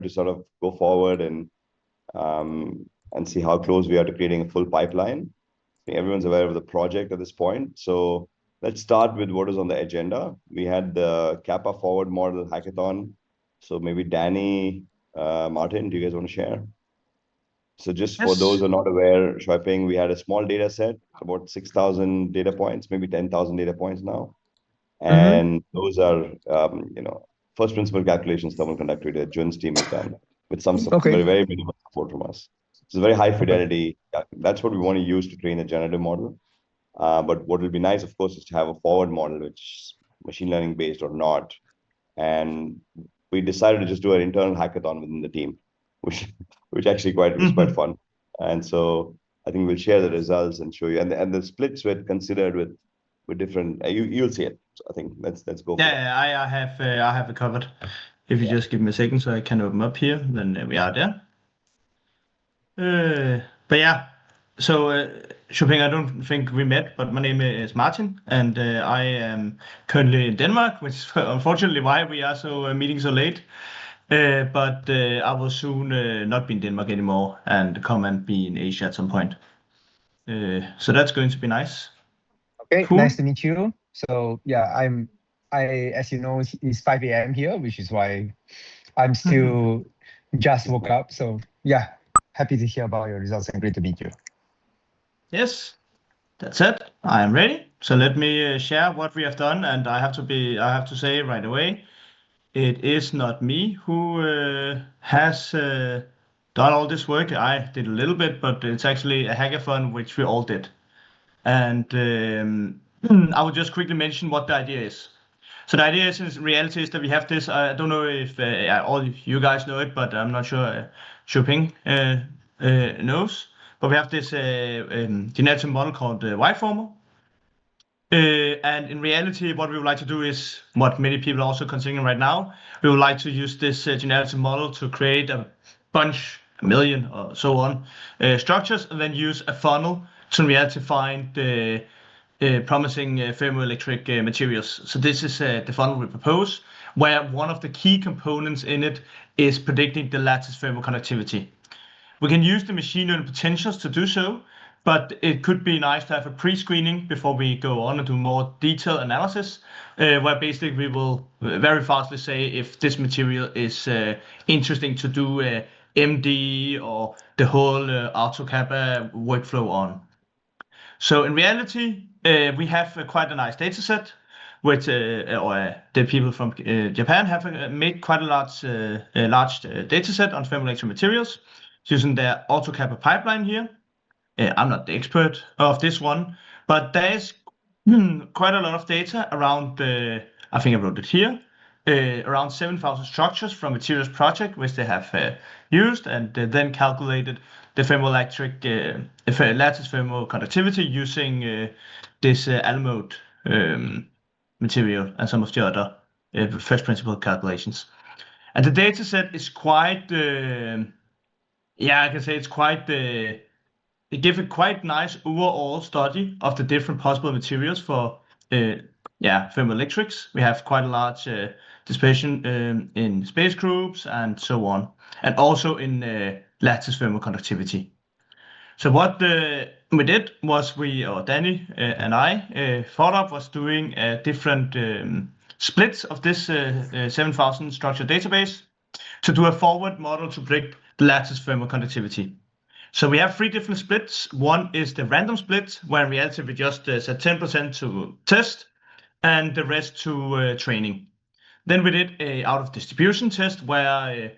to sort of go forward and see how close we are to creating a full pipeline. I think everyone's aware of the project at this point. So let's start with what is on the agenda. We had the Kappa Forward Model Hackathon. So maybe Danny, Martin, do you guys want to share? So just for those who are not aware, Shuaiping, we had a small data set, about 6,000 data points, maybe 10,000 data points now. And those are, first principle calculations thermal conductivity that Jun's team has done with some very, very minimal support from us. It's a very high fidelity. That's what we want to use to train the generative model. But what will be nice, of course, is to have a forward model, which is machine learning based or not. And we decided to just do an internal hackathon within the team, which actually was quite fun. And so I think we'll share the results and show you. And the splits were considered with different. You'll see it. So I think let's go. Yeah, I have it covered. If you just give me a second, so I can open up here, then we are there. But yeah, so Shuaiping, I don't think we met, but my name is Martin, and I am currently in Denmark, which is unfortunately why we are meeting so late. But I will soon not be in Denmark anymore and come and be in Asia at some point. So that's going to be nice. Okay, cool. Nice to meet you. So yeah, as you know, it's 5 a.m. here, which is why I'm still just woke up. So yeah, happy to hear about your results and great to meet you. Yes, that's it. I am ready. So let me share what we have done, and I have to say right away, it is not me who has done all this work. I did a little bit, but it's actually a hackathon which we all did. And I will just quickly mention what the idea is. So the idea is, in reality, is that we have this. I don't know if all of you guys know it, but I'm not sure Shuaiping knows. But we have this generative model called Whiteformer. And in reality, what we would like to do is what many people are also considering right now. We would like to use this generative model to create a million or so on structures, and then use a funnel to in reality find promising thermoelectric materials. So this is the funnel we propose, where one of the key components in it is predicting the lattice thermal conductivity. We can use the machine learning potentials to do so, but it could be nice to have a pre-screening before we go on and do more detailed analysis, where basically we will very fastly say if this material is interesting to do MD or the whole auto-kappa workflow on. So in reality, we have quite a nice data set, which the people from Japan have made quite a large data set on thermoelectric materials using their auto-kappa pipeline here. I'm not the expert of this one, but there is quite a lot of data around, I think I wrote it here, around 7,000 structures from Materials Project, which they have used and then calculated the thermoelectric lattice thermal conductivity using this Almode material and some of the other first principle calculations. And the data set is quite, I can say it's quite, it gives a quite nice overall study of the different possible materials for thermoelectrics. We have quite a large dispersion in space groups and so on, and also in lattice thermal conductivity. So what we did was Danny and I thought up was doing different splits of this 7,000 structure database to do a forward model to predict the lattice thermal conductivity. So we have 3 different splits. One is the random split, where in reality we just set 10% to test and the rest to training. Then we did a out of distribution test where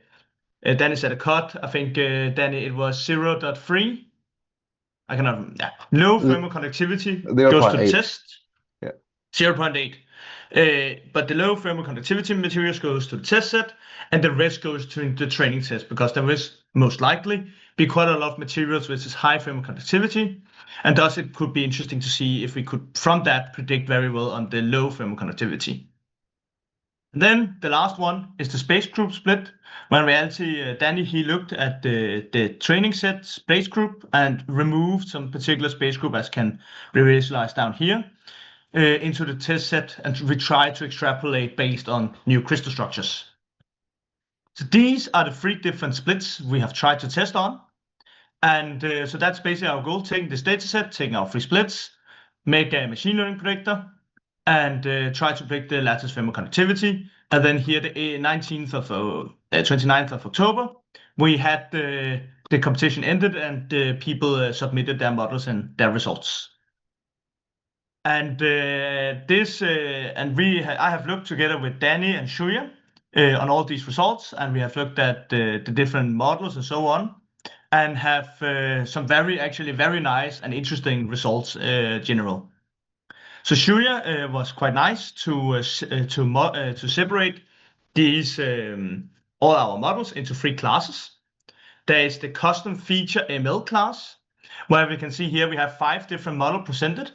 Danny set a cut. I think Danny, it was 0.3. I cannot. Low thermal conductivity goes to the test. 0.8. But the low thermal conductivity materials goes to the test set, and the rest goes to the training test, because there is most likely be quite a lot of materials which is high thermal conductivity, and thus it could be interesting to see if we could from that predict very well on the low thermal conductivity. And then the last one is the space group split, where in reality Danny, he looked at the training set space group and removed some particular space group, as can be visualized down here, into the test set, and we try to extrapolate based on new crystal structures. So these are the 3 different splits we have tried to test on. And so that's basically our goal, taking this data set, taking our 3 splits, make a machine learning predictor, and try to predict the lattice framework connectivity. And then here, the 29th of October, we had the competition ended and people submitted their models and their results. And I have looked together with Danny and Shuya on all these results, and we have looked at the different models and so on, and have some actually very nice and interesting results general. So Shuya was quite nice to separate these all our models into 3 classes. There is the custom feature ML class, where we can see here we have 5 different models presented,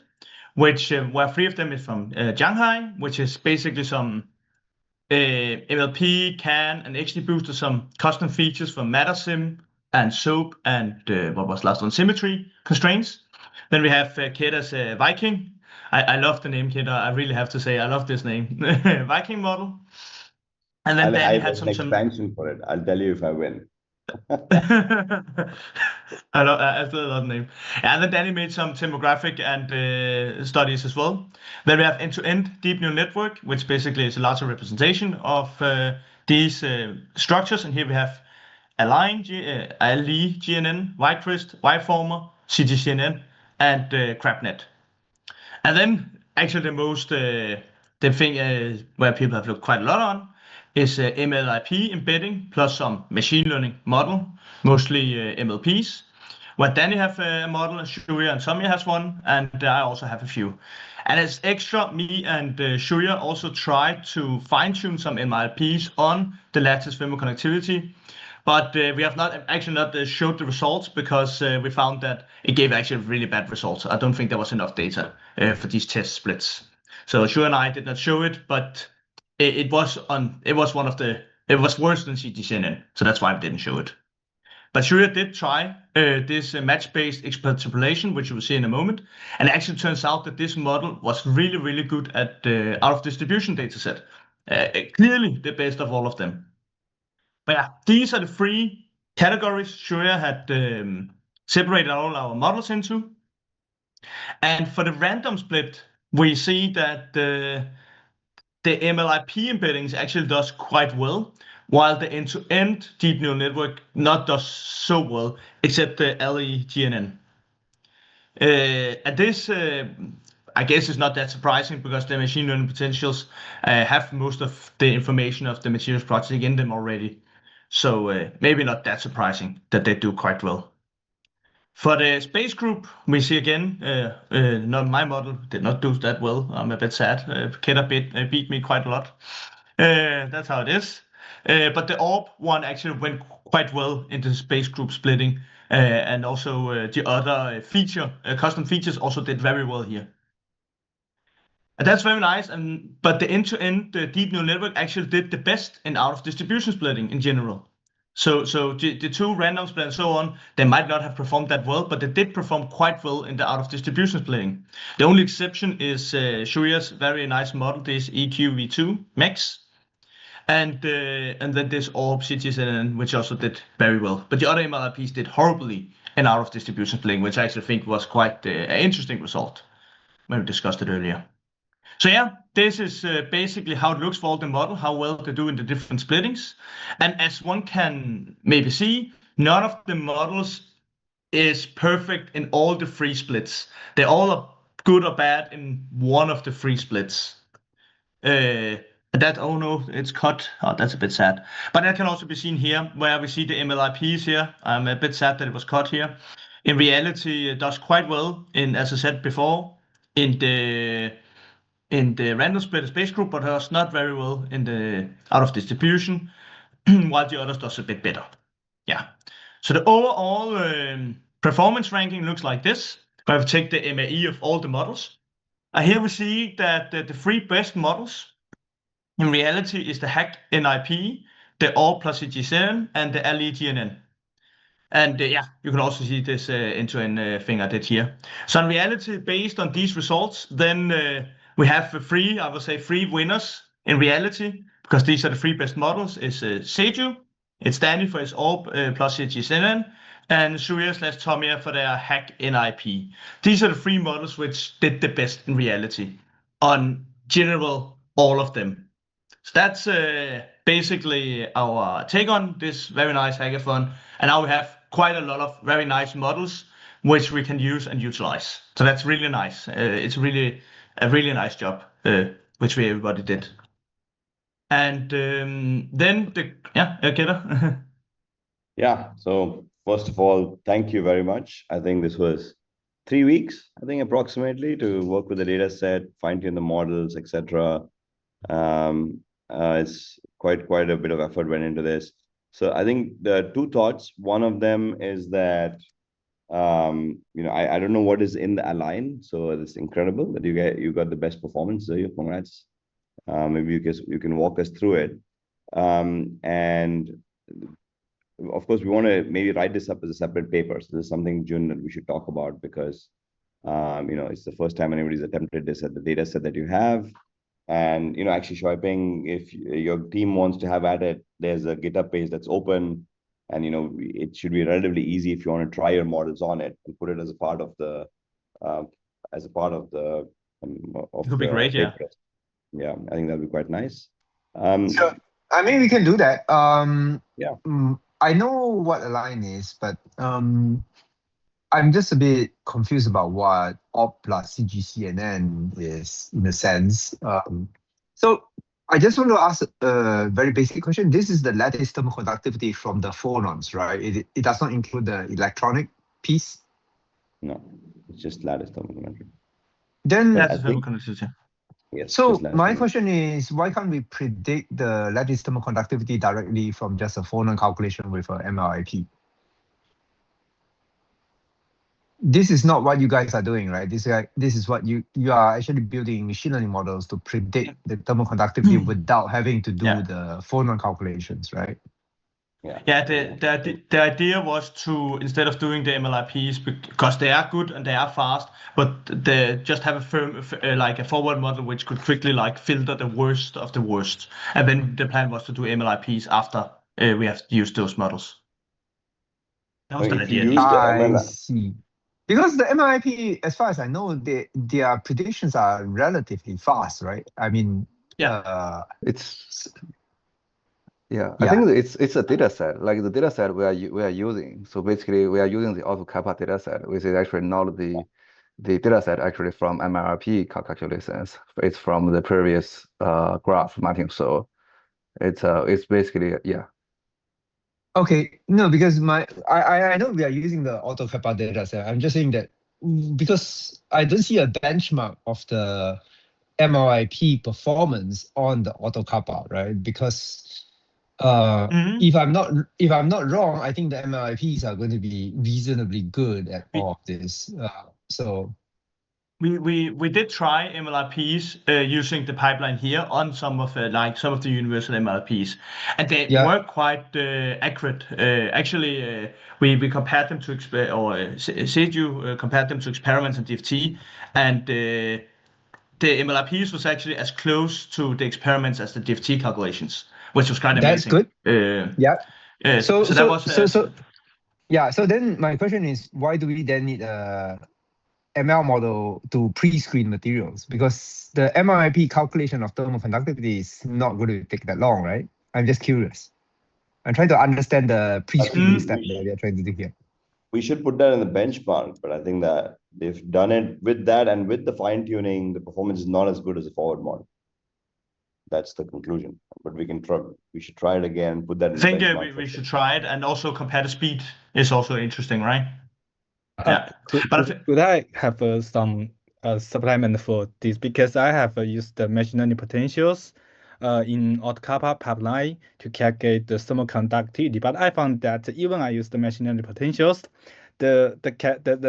which where 3 of them is from Shanghai, which is basically some MLP, CAN, and XGBoost, some custom features from MatterSim and SOAP and what was last one, Symmetry constraints. Then we have Keda's Viking. I love the name Keda. I really have to say I love this name, Viking model. And then Danny had some expansion for it. I'll tell you if I win. I still love the name. And then Danny made some demographic and studies as well. Then we have end-to-end deep neural network, which basically is a larger representation of these structures. And here we have Align, Ali, GNN, Whitecrest, Yformer, CGCNN, and CrabNet. And then actually the thing where people have looked quite a lot on is MLIP embedding plus some machine learning model, mostly MLPs. Where Danny have a model, Shuya and Tommy has one, and I also have a few. And as extra, me and Shuya also tried to fine-tune some MLPs on the lattice framework connectivity. But we have not showed the results because we found that it gave actually really bad results. I don't think there was enough data for these test splits. So Shuya and I did not show it, but it was worse than CGCNN, so that's why I didn't show it. But Shuya did try this match-based extrapolation, which you will see in a moment, and it actually turns out that this model was really, really good at the out-of-distribution dataset. Clearly the best of all of them. But yeah, these are the 3 categories Shuya had separated all our models into. And for the random split, we see that the MLIP embeddings actually does quite well, while the end-to-end deep neural network not does so well, except the LEGNN. And this, I guess, is not that surprising because the machine learning potentials have most of the information of the materials project in them already. So maybe not that surprising that they do quite well. For the space group, we see again, my model did not do that well. I'm a bit sad. Keda beat me quite a lot. That's how it is. But the orb one actually went quite well into the space group splitting. And also the other custom features also did very well here. And that's very nice. But the end-to-end deep neural network actually did the best in out-of-distribution splitting in general. So the 2 random split and so on, they might not have performed that well, but they did perform quite well in the out-of-distribution splitting. The only exception is Shuya's very nice model, this EQV2 Max, and then this orb CGCNN, which also did very well. But the other MLIPs did horribly in out-of-distribution splitting, which I actually think was quite an interesting result when we discussed it earlier. So yeah, this is basically how it looks for all the model, how well they do in the different splittings. And as one can maybe see, none of the models is perfect in all the 3 splits. They all are good or bad in one of the 3 splits. Oh no, it's cut. Oh, that's a bit sad. But that can also be seen here, where we see the MLIPs here. I'm a bit sad that it was cut here. In reality, it does quite well as I said before, in the random split space group, but does not very well in the out of distribution, while the others does a bit better. Yeah. So the overall performance ranking looks like this. Where we take the MAE of all the models. And here we see that the 3 best models in reality is the hack NIP, the OR plus CG7, and the LEGNN. And yeah, you can also see this end-to-end thing I did here. So in reality, based on these results, then we have 3 winners in reality, because these are the 3 best models, is Seju, It's Danny for his ARP plus CGCNN, and Surya/Tomia for their hack NIP. These are the three models which did the best in reality on general, all of them. So that's basically our take on this very nice hackathon. And now we have quite a lot of very nice models which we can use and utilize. So that's really nice. It's really a really nice job which everybody did. And then Kidder. Yeah. So first of all, thank you very much. I think this was 3 weeks, I think approximately, to work with the data set, fine tune the models, etc. It's quite a bit of effort went into this. So I think the two thoughts. One of them is that I don't know what is in the align. So it's incredible that you got the best performance. So congrats. Maybe you can walk us through it. And of course, we want to maybe write this up as a separate paper. So this is something, June, that we should talk about because it's the first time anybody's attempted this at the data set that you have. And actually swiping, if your team wants to have at it, there's a GitHub page that's open, and it should be relatively easy if you want to try your models on it and put it as a part of the It could be great, yeah. paper. Yeah, I think that'd be quite nice. So I mean, we can do that. Yeah. I know what align is, but I'm just a bit confused about what op plus CGCNN is in a sense. So I just want to ask a very basic question. This is the lattice thermal conductivity from the phonons, right? It does not include the electronic piece? No, it's just lattice thermal conductivity. Then Lattice thermal conductivity. Yes. So my question is, why can't we predict the lattice thermal conductivity directly from just a phonon calculation with a MLIP? This is not what you guys are doing, right? This is what you are actually building machine learning models to predict the thermal conductivity without having to do the phonon calculations, right? Yeah, the idea was to, instead of doing the MLIPs, because they are good and they are fast, but they just have a forward model which could quickly filter the worst of the worst. And then the plan was to do MLIPs after we have used those models. That was the idea. I see. Because the MLIP, as far as I know, their predictions are relatively fast, right? I mean, I think it's a data set, like the data set we are using. So basically, we are using the auto kappa data set, which is actually not the data set actually from MLIP calculations. It's from the previous graph mapping. So it's basically Okay, no, because I know we are using the auto kappa data set. I'm just saying that because I don't see a benchmark of the MLIP performance on the auto kappa, right? Because if I'm not wrong, I think the MLIPs are going to be reasonably good at all of this. So we did try MLIPs using the pipeline here on some of the universal MLIPs, and they were quite accurate. Actually, we compared them to compared them to experiments in DFT, and the MLIPs was actually as close to the experiments as the DFT calculations, which was quite amazing. That's good. So then my question is, why do we then need a ML model to pre-screen materials? Because the MLIP calculation of thermal conductivity is not going to take that long, right? I'm just curious. I'm trying to understand the pre-screening step that we are trying to do here. We should put that in the benchmark, but I think that they've done it with that, and with the fine-tuning, the performance is not as good as a forward model. That's the conclusion. But we should try it again, put that in the benchmark. We should try it, and also compare the speed is also interesting, right? Could I have some supplement for this? Because I have used the machine learning potentials in AutoCappa pipeline to calculate the thermal conductivity, but I found that even I use the machine learning potentials, the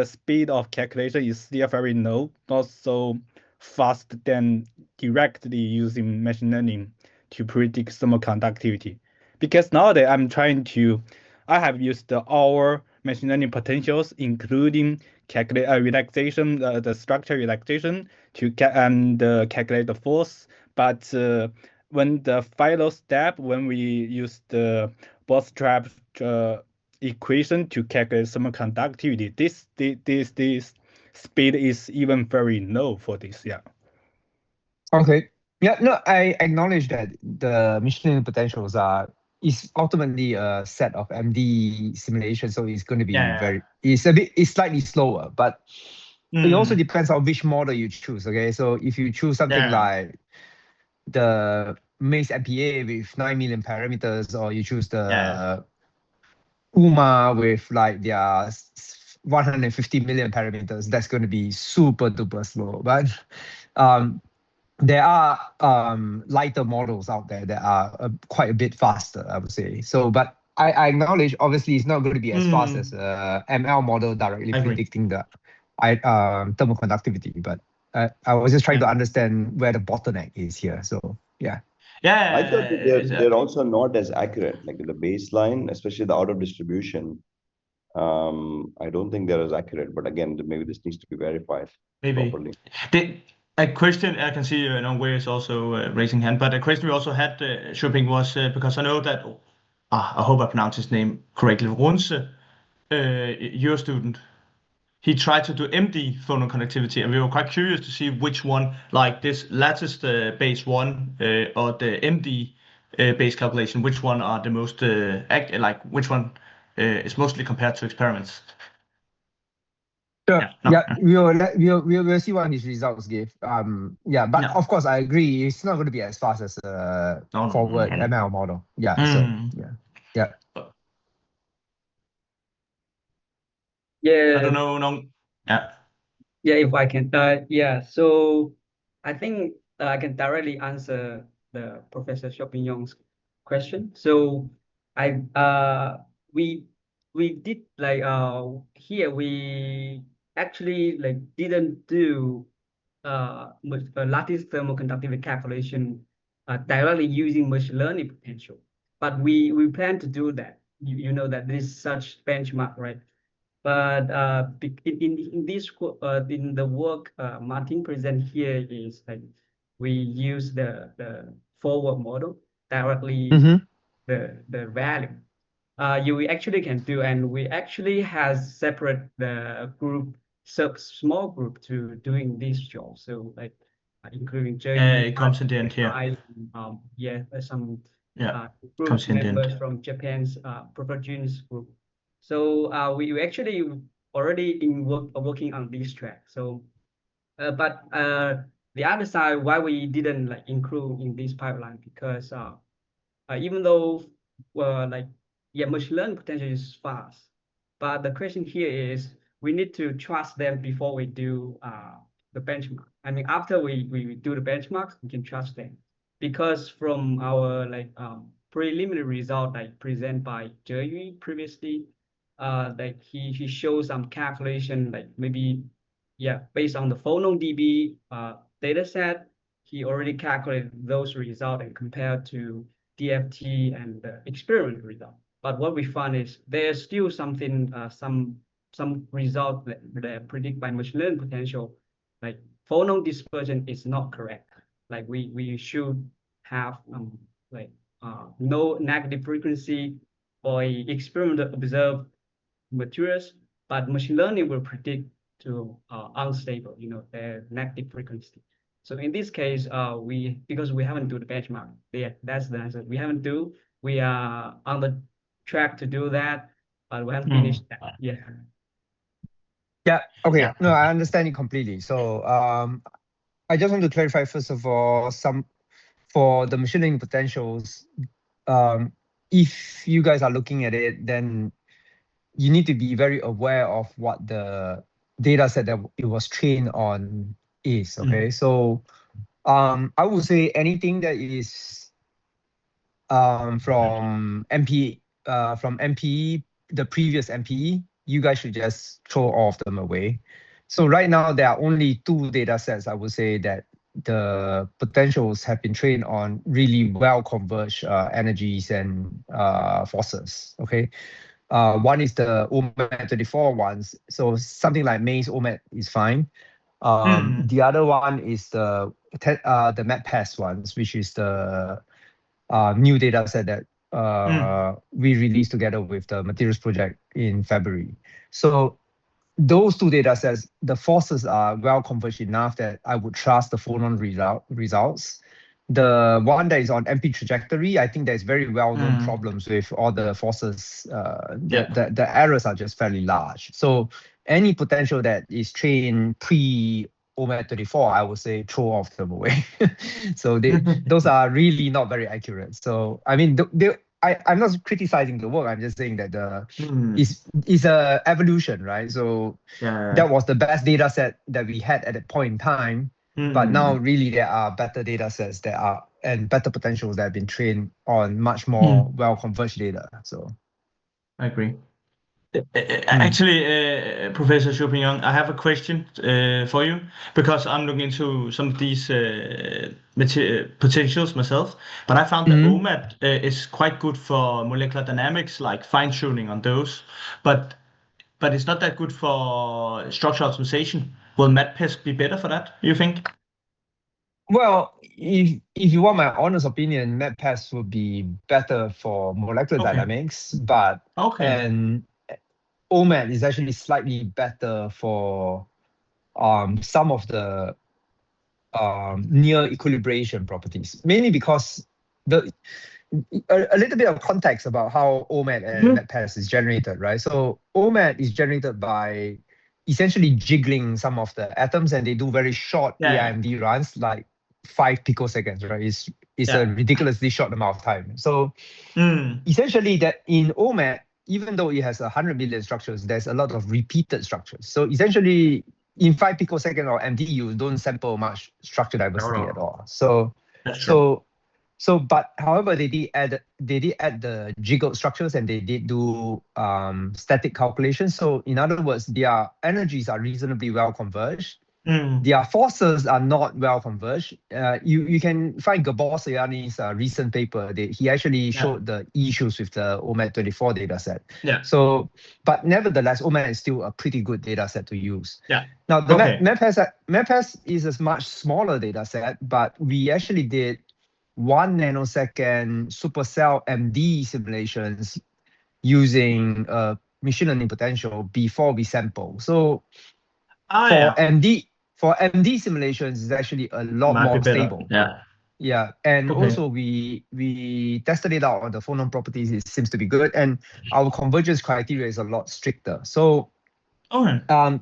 speed of calculation is still very low, not so fast than directly using machine learning to predict thermal conductivity. Because nowadays I have used our machine learning potentials, including calculate relaxation, the structure relaxation to calculate the force. But when the final step, when we use the bootstrap equation to calculate thermal conductivity. This speed is even very low for this. Yeah. Okay. Yeah, no, I acknowledge that the machine learning potentials is ultimately a set of MD simulations, so it's going to be it's slightly slower, but it also depends on which model you choose. Okay, so if you choose something like the Maze MPA with 9 million parameters, or you choose the UMA with like their 150 million parameters, that's going to be super duper slow. But there are lighter models out there that are quite a bit faster, I would say. So, but I acknowledge, obviously, it's not going to be as fast as a ML model directly predicting the thermal conductivity. But I was just trying to understand where the bottleneck is here. So, yeah. Yeah. I thought that they're also not as accurate, like in the baseline, especially the out of distribution. I don't think they're as accurate, but again, maybe this needs to be verified properly. A question I can see, Wei is also raising hand, but a question we also had, Shopping, was because I know that, I hope I pronounced his name correctly, Runse, your student, he tried to do MD phonon connectivity, and we were quite curious to see which one, like this lattice base one or the MD base calculation, which one are the most which one is mostly compared to experiments. Sure. Yeah, we'll see what his results give. But of course, I agree. It's not going to be as fast as a forward ML model. Yeah. So yeah. Yeah. I don't know. Yeah. Yeah, if I can. Yeah. So I think I can directly answer the Professor Chopignon's question. So we did like here we actually like didn't do lattice thermal conductivity calculation directly using machine learning potential, but we plan to do that. You know that there is such benchmark, right? But in this in the work Martin present here is like we use the forward model directly the value. You actually can do, and we actually has separate the group small group to doing this job. So like including Jerry, it comes in the end here. Some group members from Japan's Professor Jun's group. So we actually already working on this track. So, but the other side, why we didn't like include in this pipeline, because even though machine learning potential is fast, but the question here is we need to trust them before we do the benchmark. I mean, after we do the benchmarks, we can trust them, because from our preliminary result like presented by Jerry previously, like he shows some calculation like maybe based on the PhotonDB data set, he already calculated those results and compared to DFT and the experiment result. But what we found is there's still something, some result that predict by machine learning potential, like phonon dispersion is not correct. Like we should have no negative frequency for experiment observed materials, but machine learning will predict to unstable, the negative frequency. So in this case, because we haven't do the benchmark, that's the answer. We haven't do. We are on the track to do that, but we haven't finished that. Yeah. Yeah. Okay. Yeah. No, I understand it completely. So I just want to clarify first of all, for the machine learning potentials, if you guys are looking at it, then you need to be very aware of what the data set that it was trained on is. Okay. So I would say anything that is from MPE, the previous MPE, you guys should just throw all of them away. So right now there are only 2 data sets I would say that the potentials have been trained on really well converged energies and forces. Okay. One is the OMAT 24 ones. So something like Maze OMAT is fine. The other one is the MapPass ones, which is the new data set that we released together with the materials project in February. So those two data sets, the forces are well converged enough that I would trust the phonon results. The one that is on MP trajectory, I think there's very well-known problems with all the forces. The errors are just fairly large. So any potential that is trained pre-OMAD34, I would say throw off them away. So those are really not very accurate. So I mean, I'm not criticizing the work. I'm just saying that it's a evolution, right? So that was the best data set that we had at that point in time. But now really there are better data sets that are and better potentials that have been trained on much more well-converged data. So I agree. Actually, Professor Champignon, I have a question for you because I'm looking into some of these potentials myself. But I found that OMAD is quite good for molecular dynamics, like fine-tuning on those. But it's not that good for structural optimization. Will MATPEST be better for that, you think? Well, if you want my honest opinion, MATPEST would be better for molecular dynamics, but and OMAD is actually slightly better for some of the near equilibration properties, mainly because a little bit of context about how OMAD and MATPEST is generated, right? So OMAD is generated by essentially jiggling some of the atoms, and they do very short AIMD runs, like 5 picoseconds, right? It's a ridiculously short amount of time. So essentially, that in OMAD, even though it has 100 million structures, there's a lot of repeated structures. So essentially, in 5 picoseconds or MD, you don't sample much structure diversity at all. But however, they did add the jiggled structures, and they did do static calculations. So in other words, their energies are reasonably well converged. Their forces are not well converged. You can find Gabor Sayani's recent paper. He actually showed the issues with the OMAD24 data set. So, but nevertheless, OMAD is still a pretty good data set to use. Now, the MAPS is a much smaller data set, but we actually did 1 nanosecond supercell MD simulations using machine learning potential before we sample. So for MD simulations, it's actually a lot more stable. And also we tested it out on the phonon properties. It seems to be good, and our convergence criteria is a lot stricter. So I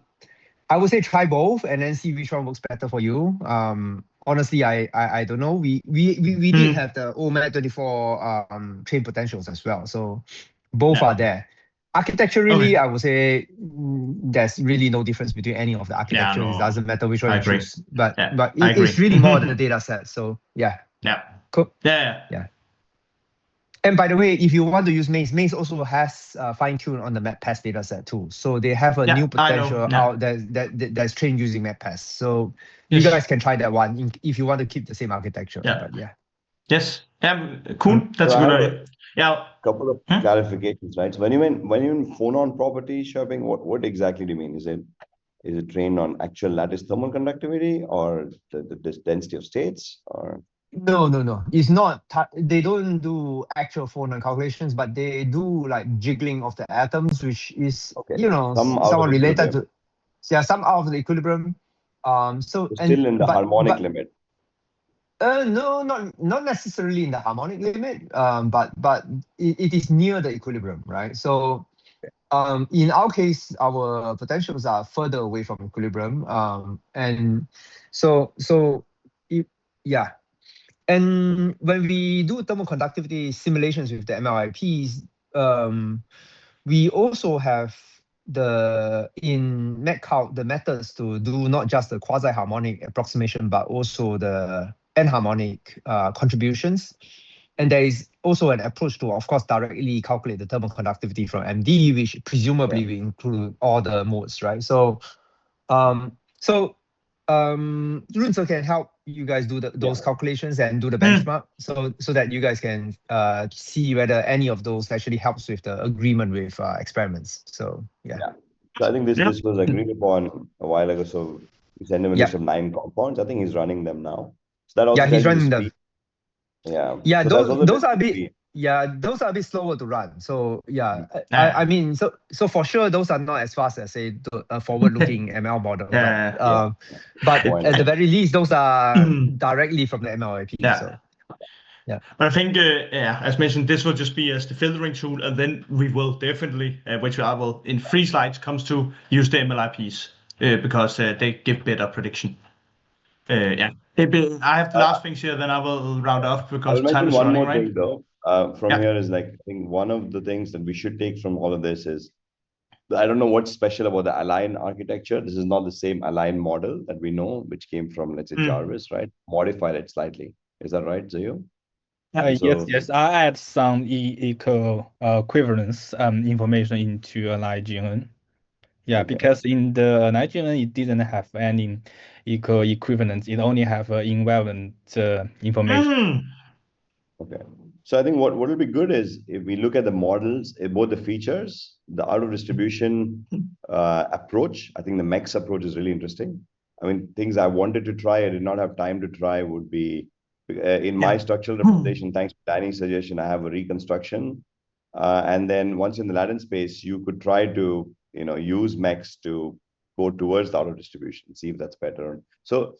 would say try both and then see which one works better for you. Honestly, I don't know. We did have the OMAD24 train potentials as well. So both are there. Architecturally, I would say there's really no difference between any of the architectures. It doesn't matter which one you choose. But it's really more the data set. So cool. And by the way, if you want to use Maze also has fine-tuned on the MATPEST data set too. So they have a new potential out that's trained using MATPEST. So you guys can try that one if you want to keep the same architecture. But cool. That's a good idea. Couple of clarifications, right? So when you mean phonon property shaping, what exactly do you mean? Is it trained on actual lattice thermal conductivity or the density of states or? No. It's not. They don't do actual phonon calculations, but they do like jiggling of the atoms, which is somewhat related to some out of the equilibrium. So still in the harmonic limit. No, not necessarily in the harmonic limit. But it is near the equilibrium, right? So in our case, our potentials are further away from equilibrium. And so And when we do thermal conductivity simulations with the MLIPs, we also have in MetCalc the methods to do not just the quasi-harmonic approximation, but also the n-harmonic contributions. And there is also an approach to, of course, directly calculate the thermal conductivity from MD, which presumably will include all the modes, right? So, Runze can help you guys do those calculations and do the benchmark, so that you guys can see whether any of those actually helps with the agreement with experiments. So So I think this was agreed upon a while ago. So we sent him a list of 9 compounds. I think he's running them now. So that also he's running them. Yeah. Yeah, so those are a bit. yeah, those are a bit slower to run. So yeah, I mean, so for sure, those are not as fast as say a forward-looking ML model, right? But at the very least, those are directly from the MLIP. So yeah. But I think, as mentioned, this will just be as the filtering tool, and then we will definitely, which I will in 3 slides comes to use the MLIPs because they give better prediction. Yeah. I have the last things here, then I will round off because time is running, right? I'll mention one more thing though. From here is like, I think one of the things that we should take from all of this is, I don't know what's special about the Align architecture. This is not the same Align model that we know, which came from, let's say, Jarvis, right? Modified it slightly. Is that right, Zayo? Yes. I add some equal equivalence information into Align GNN. Yeah, because in the Nigerian, it didn't have any equal equivalence. It only have invariant information. Okay. So I think what will be good is if we look at the models, both the features, the out of distribution approach. I think the MEX approach is really interesting. I mean, things I wanted to try, I did not have time to try, would be in my structural representation, thanks to Danny's suggestion, I have a reconstruction. And then once in the Latin space, you could try to, use MEX to go towards the out of distribution, see if that's better. So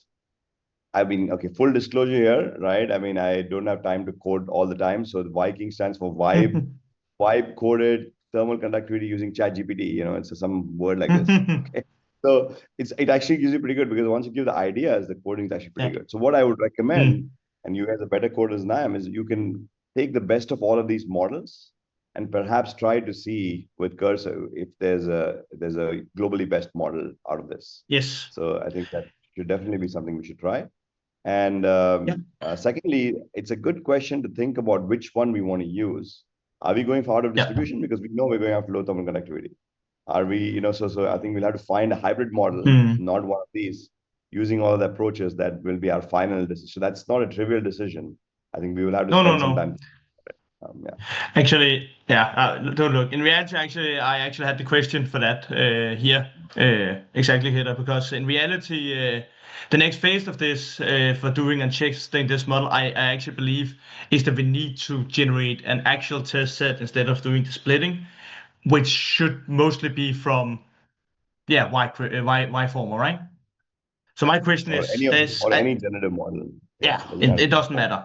I mean, okay, full disclosure here, right? I mean, I don't have time to code all the time. So the Viking stands for vibe coded thermal conductivity using ChatGPT. It's some word like this. Okay. So it actually gives you pretty good, because once you give the ideas, the coding is actually pretty good. So what I would recommend, and you guys are better coders than I am, is you can take the best of all of these models and perhaps try to see with Cursor if there's a globally best model out of this. Yes. So I think that should definitely be something we should try. And secondly, it's a good question to think about which one we want to use. Are we going for out of distribution? Because we know we're going after low thermal conductivity. Are we, so I think we'll have to find a hybrid model, not one of these, using all the approaches that will be our final decision. So that's not a trivial decision. I think we will have to spend some time. Actually, don't look. In reality, I actually had the question for that here, exactly here, because in reality, the next phase of this for doing and testing this model, I actually believe is that we need to generate an actual test set instead of doing the splitting, which should mostly be from Y form, right? So my question is, any generative model. It doesn't matter.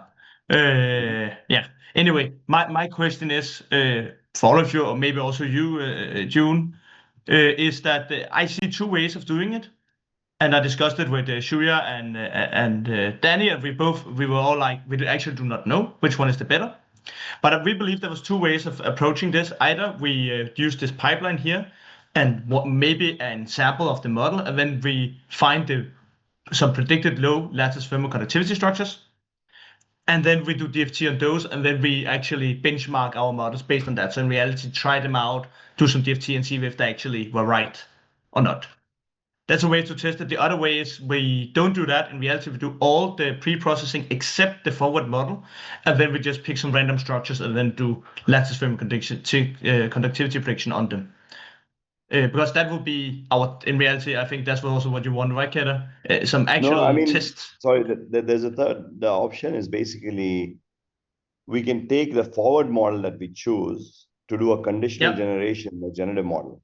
Anyway, my question is for all of you, or maybe also you, June, is that I see 2 ways of doing it, and I discussed it with Shuya and Danny, and we were all like, we actually do not know which one is the better. But we believe there was 2 ways of approaching this. Either we use this pipeline here, and maybe an sample of the model, and then we find some predicted low lattice thermal conductivity structures. And then we do DFT on those, and then we actually benchmark our models based on that. So in reality, try them out, do some DFT, and see if they actually were right or not. That's a way to test it. The other way is we don't do that. In reality, we do all the pre-processing except the forward model, and then we just pick some random structures and then do lattice thermal conductivity prediction on them. Because that would be in reality, I think that's also what you want, right, Keta? Some actual tests. Sorry, there's a third. The option is basically we can take the forward model that we choose to do a conditional generation, a generative model.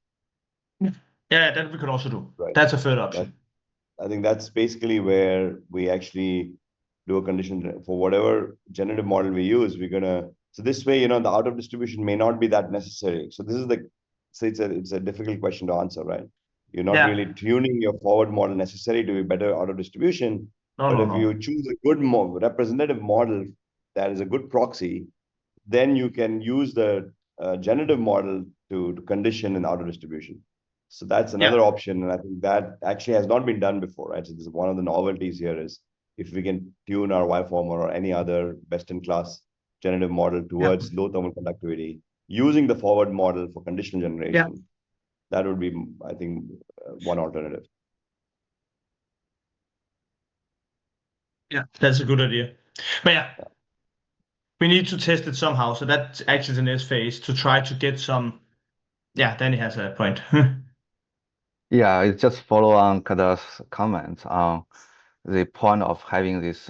Yeah, that we could also do. Right. That's a third option. I think that's basically where we actually do a condition for whatever generative model we use. So this way, the out of distribution may not be that necessary. So this is it's a difficult question to answer, right? You're not really tuning your forward model necessary to be better out of distribution. But if you choose a good representative model that is a good proxy, then you can use the generative model to condition an out of distribution. So that's another option, and I think that actually has not been done before, right? So this is one of the novelties here is if we can tune our Y-former or any other best-in-class generative model towards low thermal conductivity, using the forward model for conditional generation, that would be, I think, one alternative. Yeah, that's a good idea. But we need to test it somehow. So that's actually the next phase to try to get some. Yeah, Danny has a point. Yeah, it's just follow on Kada's comments on the point of having this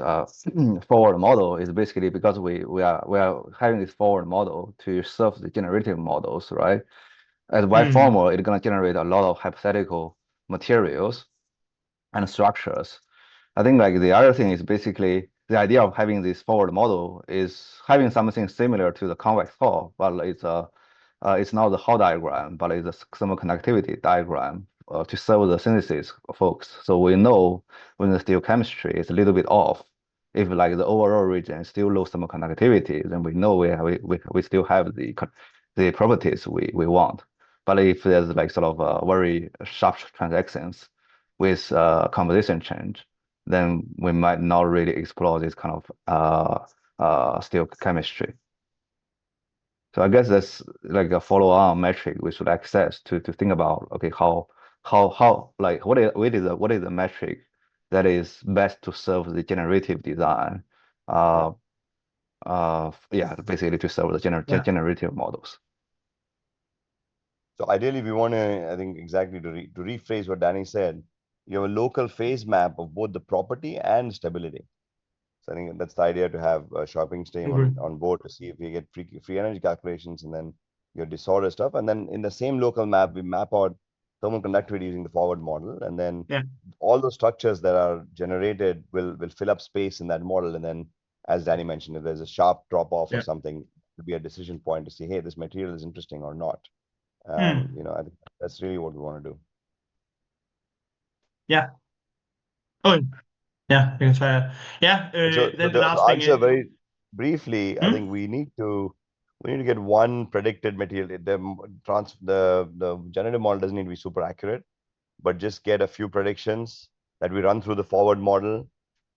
forward model is basically because we are having this forward model to serve the generative models, right? As wide formal, it's gonna generate a lot of hypothetical materials and structures. I think like the other thing is basically the idea of having this forward model is having something similar to the convex Hall, but it's not the Hall diagram, but it's a thermal conductivity diagram to serve the synthesis folks. So we know when the stereochemistry is a little bit off, if like the overall region is still low thermal conductivity, then we know we still have the properties we want. But if there's like sort of very sharp transactions with composition change, then we might not really explore this kind of stereochemistry. So I guess that's like a follow-on metric we should access to think about, okay, how like what is the metric that is best to serve the generative design? Yeah, basically to serve the generative models. So ideally, we want to, I think, exactly to rephrase what Danny said, you have a local phase map of both the property and stability. So I think that's the idea, to have a shopping team on board to see if you get free energy calculations and then your disorder stuff. And then in the same local map, we map out thermal conductivity using the forward model. And then all the structures that are generated will fill up space in that model. And then, as Danny mentioned, if there's a sharp drop off or something, it will be a decision point to see, hey, this material is interesting or not. You know, I think that's really what we want to do. Yeah. Oh, yeah, you can try that. Yeah. Then the last thing answer is very briefly. I think we need to get one predicted material. The generative model doesn't need to be super accurate, but just get a few predictions that we run through the forward model,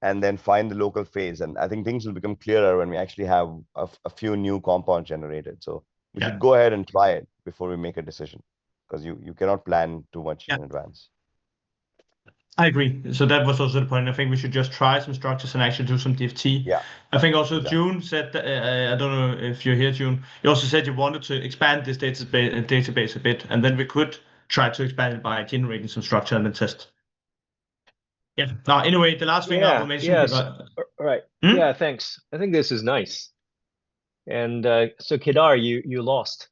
and then find the local phase. And I think things will become clearer when we actually have a few new compounds generated. So we should go ahead and try it before we make a decision, because you cannot plan too much in advance. I agree. So that was also the point. I think we should just try some structures and actually do some DFT. Yeah. I think also June said, I don't know if you're here, June. You also said you wanted to expand this database a bit, and then we could try to expand it by generating some structure and then test. Yeah. Anyway, the last thing I will mention. Yes. Right. Yeah. Thanks. I think this is nice. And so Kedar, you lost.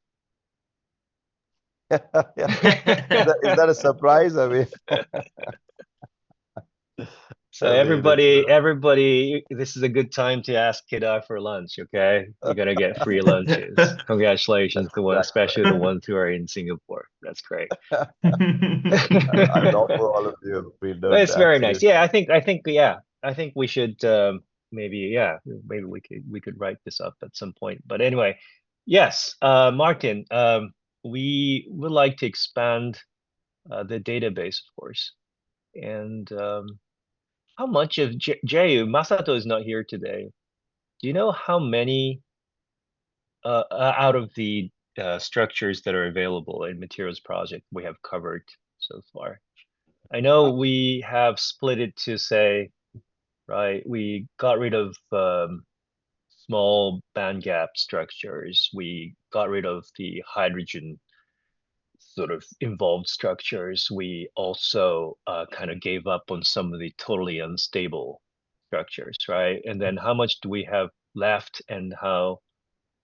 Is that a surprise? I mean, so everybody, this is a good time to ask Kedar for lunch. Okay, you're gonna get free lunches. Congratulations to one, especially the ones who are in Singapore. That's great. I'd offer all of you. It's very nice. Yeah, I think we should maybe we could write this up at some point. But anyway, yes, Martin, we would like to expand the database, of course. And how much of Jayu, Masato is not here today. Do you know how many out of the structures that are available in Materials Project we have covered so far? I know we have split it to say, right, we got rid of small band gap structures. We got rid of the hydrogen sort of involved structures. We also kind of gave up on some of the totally unstable structures, right? And then how much do we have left, and how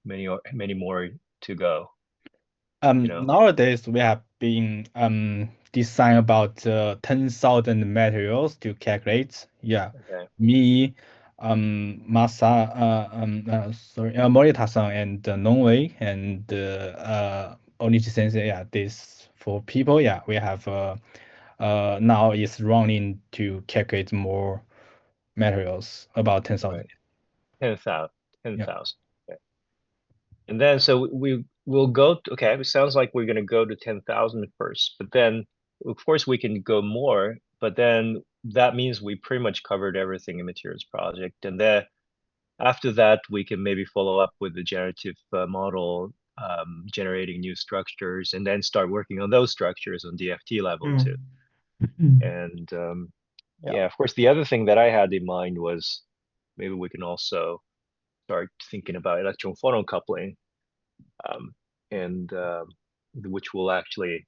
many more to go? Nowadays we have been design about 10,000 materials to calculate. Yeah. Okay. Me, Morita-san and Nongwei and Onichi Sensei. Yeah, this for people. Yeah, we have now is running to calculate more materials, about 10,000. Right. 10,000. Okay. And then so we will go to, okay, it sounds like we're going to go to 10,000 first, but then of course we can go more, but then that means we pretty much covered everything in Materials Project. And then after that, we can maybe follow up with the generative model, generating new structures, and then start working on those structures on DFT level too. And yeah, of course, the other thing that I had in mind was maybe we can also start thinking about electron photon coupling, and which will actually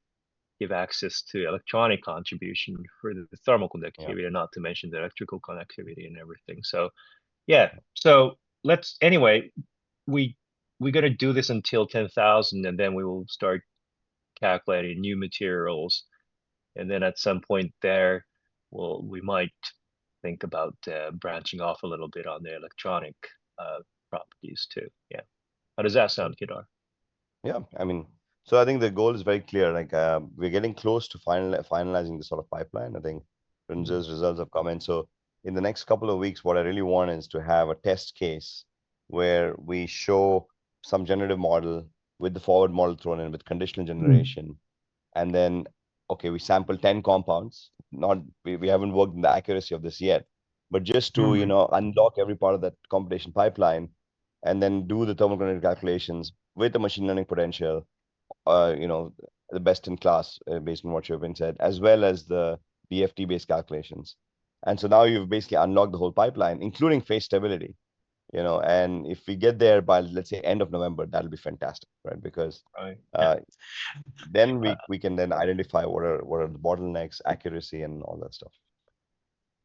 give access to electronic contribution for the thermal conductivity, and not to mention the electrical connectivity and everything. So yeah, so anyway, we're gonna do this until 10,000, and then we will start calculating new materials, and then at some point there, we might think about branching off a little bit on the electronic properties too. Yeah, how does that sound, Kedar? Yeah, I mean, so I think the goal is very clear. Like we're getting close to finalizing the sort of pipeline. I think Rinze's results have come in. So in the next couple of weeks, what I really want is to have a test case where we show some generative model with the forward model thrown in with conditional generation, and then okay, we sample 10 compounds. Not we haven't worked in the accuracy of this yet, but just to unlock every part of that computation pipeline, and then do the thermodynamic calculations with the machine learning potential, the best in class based on what you've been said, as well as the BFT based calculations. And so now you've basically unlocked the whole pipeline, including phase stability. And if we get there by, let's say, end of November, that'll be fantastic, right? Because then we can then identify what are the bottlenecks, accuracy, and all that stuff.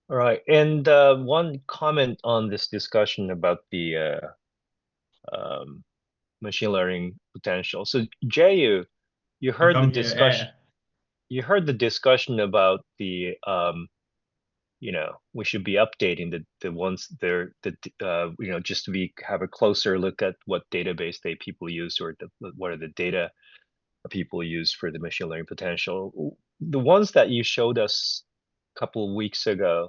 All right, and one comment on this discussion about the machine learning potential. So Jayu, you heard the discussion. You heard the discussion about the we should be updating the ones there just to have a closer look at what database people use, or what are the data people use for the machine learning potential. The ones that you showed us a couple of weeks ago,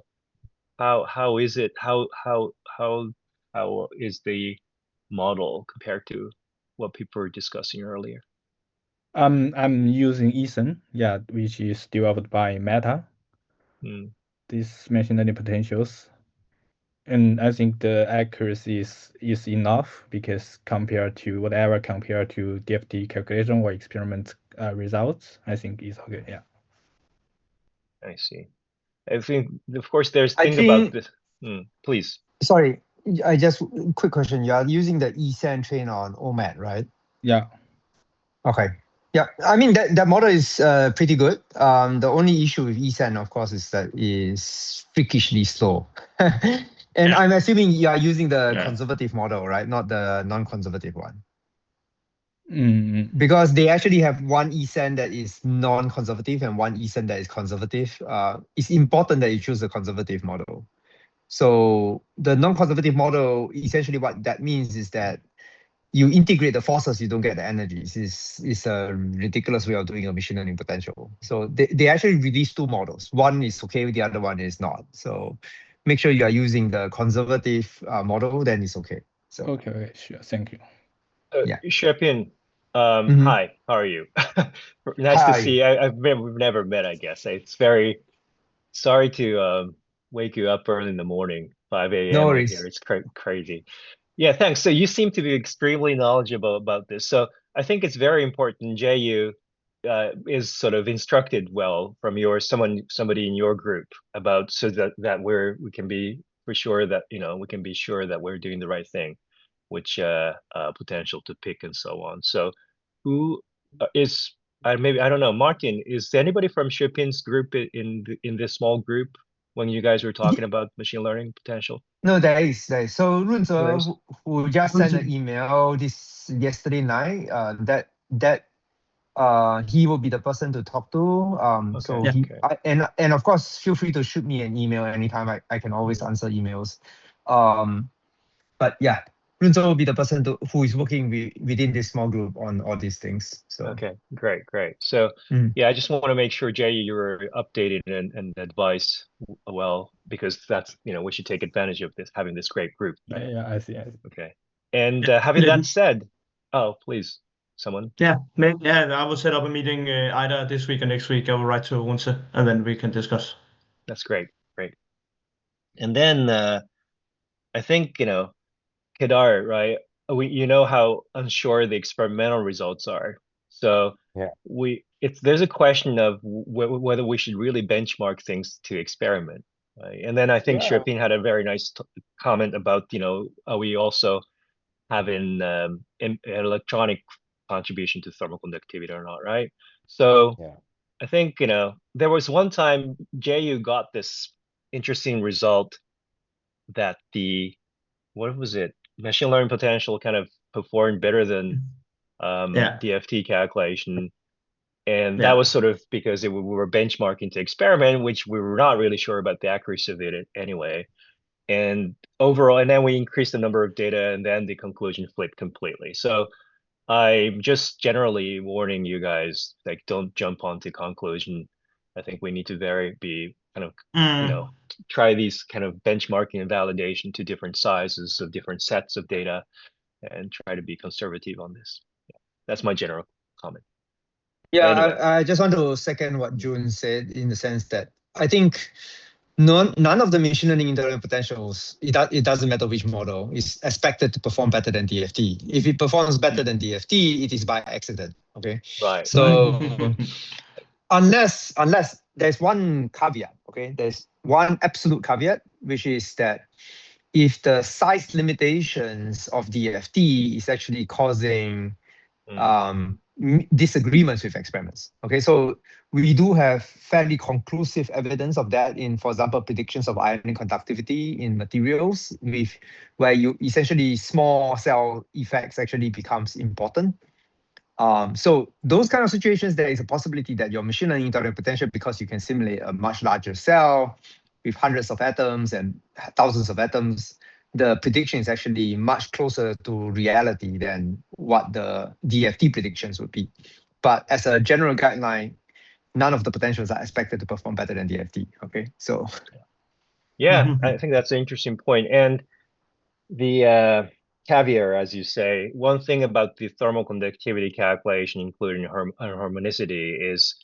how is it? How is the model compared to what people were discussing earlier? I'm using Ethan, which is developed by Meta. These machine learning potentials, and I think the accuracy is enough, because compared to DFT calculation or experiment results, I think it's okay. Yeah. I see. I think, of course, there's thing about this. Please. Sorry, I just quick question. You are using the ESAN train on OMAT, right? Yeah. Okay. Yeah, I mean that model is pretty good. The only issue with ESAN, of course, is that it's freakishly slow. And I'm assuming you are using the conservative model, right? Not the non-conservative one. Because they actually have one ESAN that is non-conservative and one ESAN that is conservative. It's important that you choose a conservative model. So the non-conservative model, essentially what that means is that you integrate the forces, you don't get the energies. It's a ridiculous way of doing a machine learning potential. So they actually released two models. One is okay, the other one is not. So make sure you are using the conservative model, then it's okay. So okay, sure, thank you. Xuepin, hi, how are you? Nice to see you. We've never met, I guess. It's very sorry to wake you up early in the morning, 5 a.m. No worries. Here. It's crazy. Yeah, thanks. So you seem to be extremely knowledgeable about this. So I think it's very important Jayu is sort of instructed well from somebody in your group about, so that we can be sure that we're doing the right thing, which potential to pick and so on. So who is maybe, I don't know, Martin, is anybody from Xuepin's group in this small group when you guys were talking about machine learning potential? No, there is. So Runze, who just sent an email yesterday night, that he will be the person to talk to. So and of course, feel free to shoot me an email anytime. I can always answer emails. But yeah, Runze will be the person who is working within this small group on all these things. So okay, great. So I just want to make sure, Jay, you were updated and advised well, because that's we should take advantage of having this great group. Yeah, I see. Okay, and having that said, please, someone. I will set up a meeting either this week or next week. I will write to Runze, and then we can discuss. That's great. And then I think Kedar, right? How unsure the experimental results are. So there's a question of whether we should really benchmark things to experiment. Right? And then I think Xuepin had a very nice comment about are we also having an electronic contribution to thermal conductivity or not, right? So I think, there was one time JU got this interesting result that what was it? Machine learning potential kind of performed better than DFT calculation. And that was sort of because we were benchmarking to experiment, which we were not really sure about the accuracy of it anyway. And overall, and then we increased the number of data, and then the conclusion flipped completely. So I'm just generally warning you guys, like, don't jump onto conclusion. I think we need to be kind of, try these kind of benchmarking and validation to different sizes of different sets of data and try to be conservative on this. Yeah, that's my general comment. Yeah, anyway. I just want to second what June said in the sense that I think none of the machine learning internal potentials, it doesn't matter which model, is expected to perform better than DFT. If it performs better than DFT, it is by accident. Okay. Right. So unless there's one caveat, okay, there's one absolute caveat, which is that if the size limitations of DFT is actually causing disagreements with experiments. Okay, so we do have fairly conclusive evidence of that in, for example, predictions of ionic conductivity in materials, where you essentially small cell effects actually becomes important. So those kind of situations, there is a possibility that your machine learning intelligent potential, because you can simulate a much larger cell with hundreds of atoms and thousands of atoms, the prediction is actually much closer to reality than what the DFT predictions would be. But as a general guideline, none of the potentials are expected to perform better than DFT. Okay, so yeah, I think that's an interesting point. And the caveat, as you say, one thing about the thermal conductivity calculation, including harmonicity, is,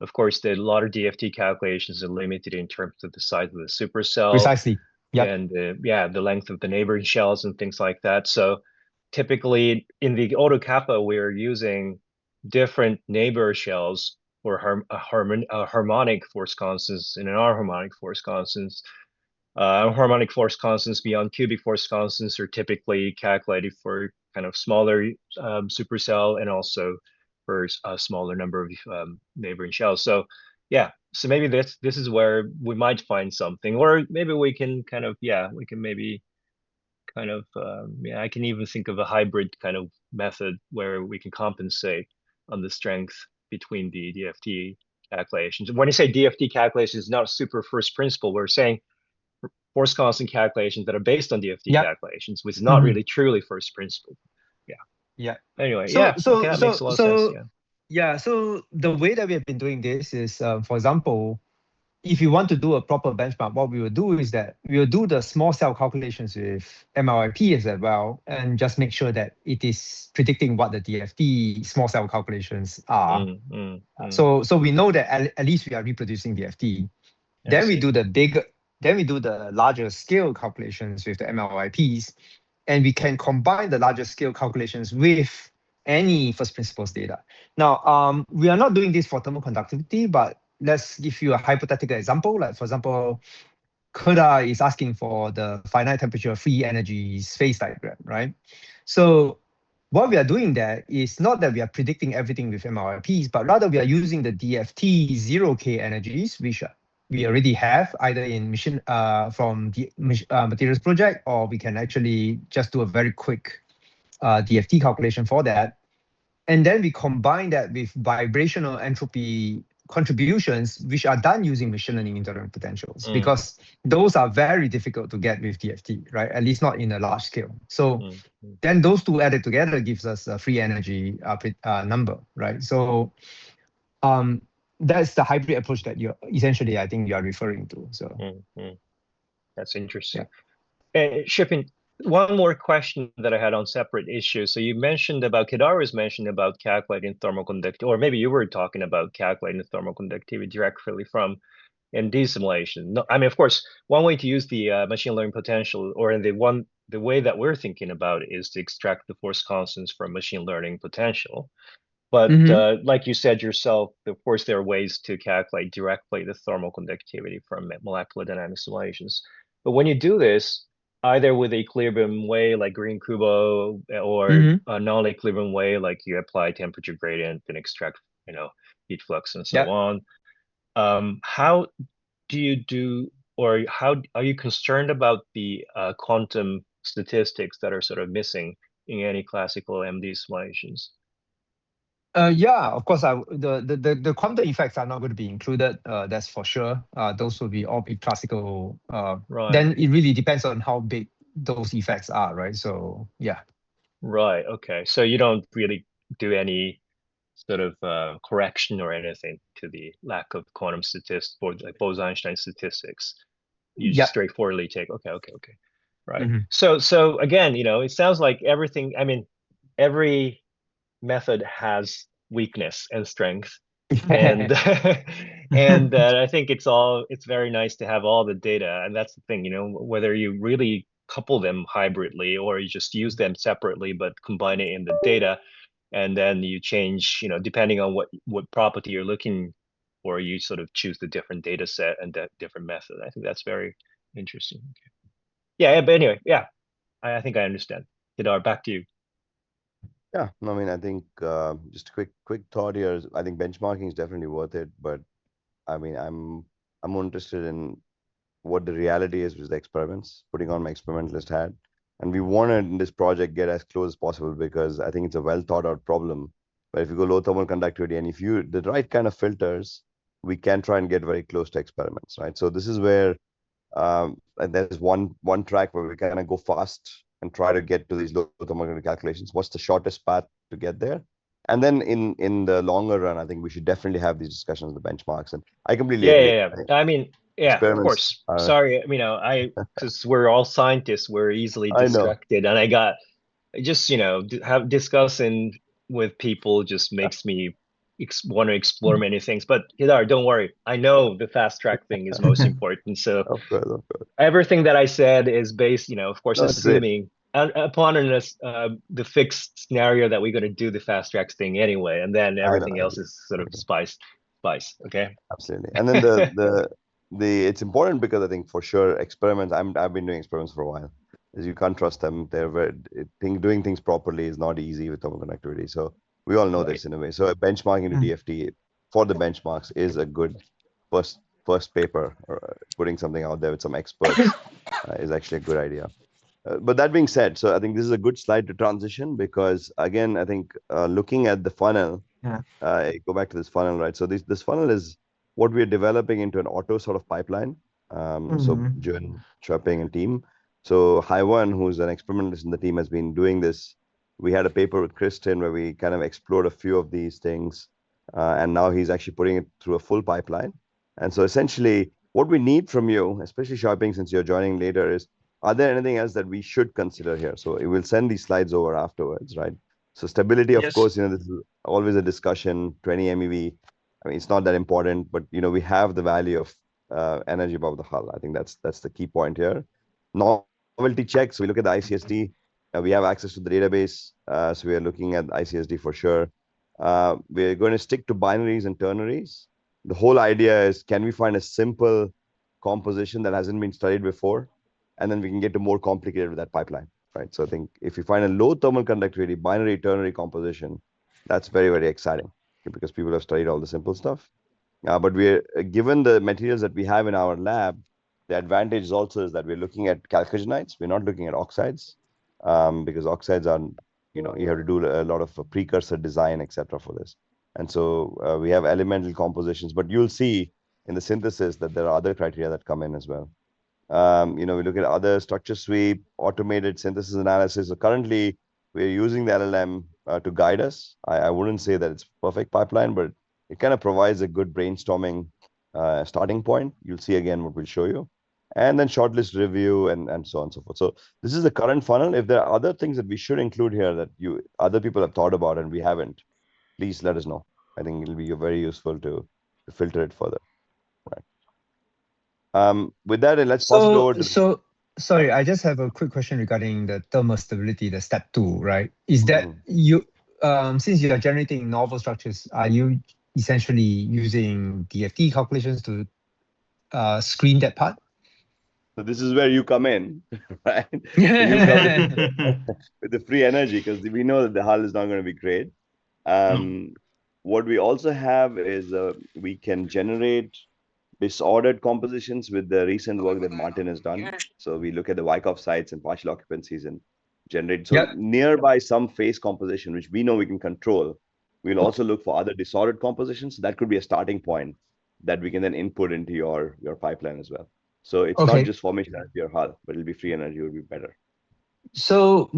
of course, that a lot of DFT calculations are limited in terms of the size of the supercell. Precisely. Yep. And the length of the neighboring shells and things like that. So typically in the auto kappa, we're using different neighbor shells for harmonic force constants and harmonic force constants. Harmonic force constants beyond cubic force constants are typically calculated for kind of smaller supercell and also for a smaller number of neighboring shells. So yeah, so maybe this is where we might find something, or maybe we can kind of we can maybe kind of I can even think of a hybrid kind of method where we can compensate on the strength between the DFT calculations. When I say DFT calculations, not super first principle, we're saying force constant calculations that are based on DFT calculations, which is not really truly first principle. Yeah. Anyway, so, okay, that makes a lot of sense. Yeah. So the way that we have been doing this is, for example, if you want to do a proper benchmark, what we will do is that we will do the small cell calculations with MLIP as well, and just make sure that it is predicting what the DFT small cell calculations are. So we know that at least we are reproducing DFT. Then we do the larger scale calculations with the MLIPs, and we can combine the larger scale calculations with any first principles data. Now, we are not doing this for thermal conductivity, but let's give you a hypothetical example. Like, for example, CUDA is asking for the finite temperature free energy phase diagram, right? So what we are doing there is not that we are predicting everything with MLIPs, but rather we are using the DFT 0K energies, which we already have either in from the materials project, or we can actually just do a very quick DFT calculation for that. And then we combine that with vibrational entropy contributions, which are done using machine learning intelligent potentials, because those are very difficult to get with DFT, right? At least not in a large scale. So then those two added together gives us a free energy number, right? So that's the hybrid approach that I think you are referring to. So that's interesting. And Shipping, one more question that I had on separate issues. So you mentioned about, Kedaru's mentioned about calculating thermal conductivity, or maybe you were talking about calculating the thermal conductivity directly from ND simulation. No, I mean, of course, one way to use the machine learning potential, or the way that we're thinking about it, is to extract the force constants from machine learning potential. But like you said yourself, of course, there are ways to calculate directly the thermal conductivity from molecular dynamic simulations. But when you do this, either with a equilibrium way like Green Kubo, or a non-equilibrium way like you apply temperature gradient and extract, heat flux, and so on. How do you do, or how are you concerned about the quantum statistics that are sort of missing in any classical MD simulations? Yeah, of course. The quantum effects are not going to be included. That's for sure. Those will be all be classical. Right. Then it really depends on how big those effects are, right? So yeah. Right. Okay. So you don't really do any sort of correction or anything to the lack of quantum statistics or like Bose-Einstein statistics. You just straightforwardly take. Okay. Right. So again, it sounds like everything. I mean, every method has weakness and strength, and and I think it's very nice to have all the data, and that's the thing, whether you really couple them hybridly or you just use them separately but combine it in the data, and then you change, depending on what property you're looking for, you sort of choose the different data set and that different method. I think that's very interesting. Okay. Yeah, but anyway, yeah, I think I understand. Kedar, back to you. Yeah, I mean, I think just a quick thought here. I think benchmarking is definitely worth it, but I mean, I'm more interested in what the reality is with the experiments, putting on my experimentalist hat. And we wanted in this project get as close as possible because I think it's a well thought out problem. But if you go low thermal conductivity and if you the right kind of filters, we can try and get very close to experiments, right? So this is where and there's one track where we kind of go fast and try to get to these low thermal calculations. What's the shortest path to get there? And then in the longer run, I think we should definitely have these discussions with the benchmarks. And I completely agree. Yeah. I mean, yeah, of course. Sorry, because we're all scientists, we're easily distracted, and I just discussing with people just makes me want to explore many things. But Kedar, don't worry, I know the fast track thing is most important. So of course. Everything that I said is based, of course, assuming upon the fixed scenario that we're going to do the fast track thing anyway, and then everything else is sort of spice. Okay. Absolutely. And then the it's important because I think for sure experiments. I've been doing experiments for a while. As you can't trust them. Doing things properly is not easy with thermal conductivity. So we all know this in a way. So benchmarking to DFT for the benchmarks is a good first paper, or putting something out there with some experts is actually a good idea. But that being said, so I think this is a good slide to transition because again, I think looking at the funnel, go back to this funnel, right? So this funnel is what we're developing into an auto sort of pipeline. So Jun, Chirping and team. So Haiwan, who's an experimentalist in the team, has been doing this. We had a paper with Kristen where we kind of explored a few of these things. And now he's actually putting it through a full pipeline. And so essentially what we need from you, especially Chirping, since you're joining later, is are there anything else that we should consider here? So we'll send these slides over afterwards, right? So stability, of course, this is always a discussion. 20 MeV. I mean, it's not that important, but we have the value of energy above the hull. I think that's the key point here. Novelty checks. We look at the ICSD. We have access to the database, so we are looking at ICSD for sure. We're going to stick to binaries and ternaries. The whole idea is, can we find a simple composition that hasn't been studied before? And then we can get to more complicated with that pipeline, right? So I think if you find a low thermal conductivity binary ternary composition, that's very, very exciting because people have studied all the simple stuff. But we're given the materials that we have in our lab, the advantage also is that we're looking at chalcogenites. We're not looking at oxides because oxides are, you have to do a lot of precursor design, etc. for this. And so we have elemental compositions, but you'll see in the synthesis that there are other criteria that come in as well. We look at other structure sweep, automated synthesis analysis. So currently, we're using the LLM to guide us. I wouldn't say that it's perfect pipeline, but it kind of provides a good brainstorming starting point. You'll see again what we'll show you. And then shortlist review and so on and so forth. So this is the current funnel. If there are other things that we should include here that other people have thought about and we haven't, please let us know. I think it'll be very useful to filter it further. Right. With that, let's pass it over to sorry, I just have a quick question regarding the thermal stability, the step 2, right? Is that since you are generating novel structures, are you essentially using DFT calculations to screen that part? So this is where you come in, right? You come in with the free energy because we know that the hull is not going to be great. what we also have is we can generate disordered compositions with the recent work that Martin has done. So we look at the Wyckoff sites and partial occupancies and generate. So nearby some phase composition, which we know we can control, we'll also look for other disordered compositions. That could be a starting point that we can then input into your pipeline as well. So it's not just formation energy or hull, but it'll be free energy would be better. So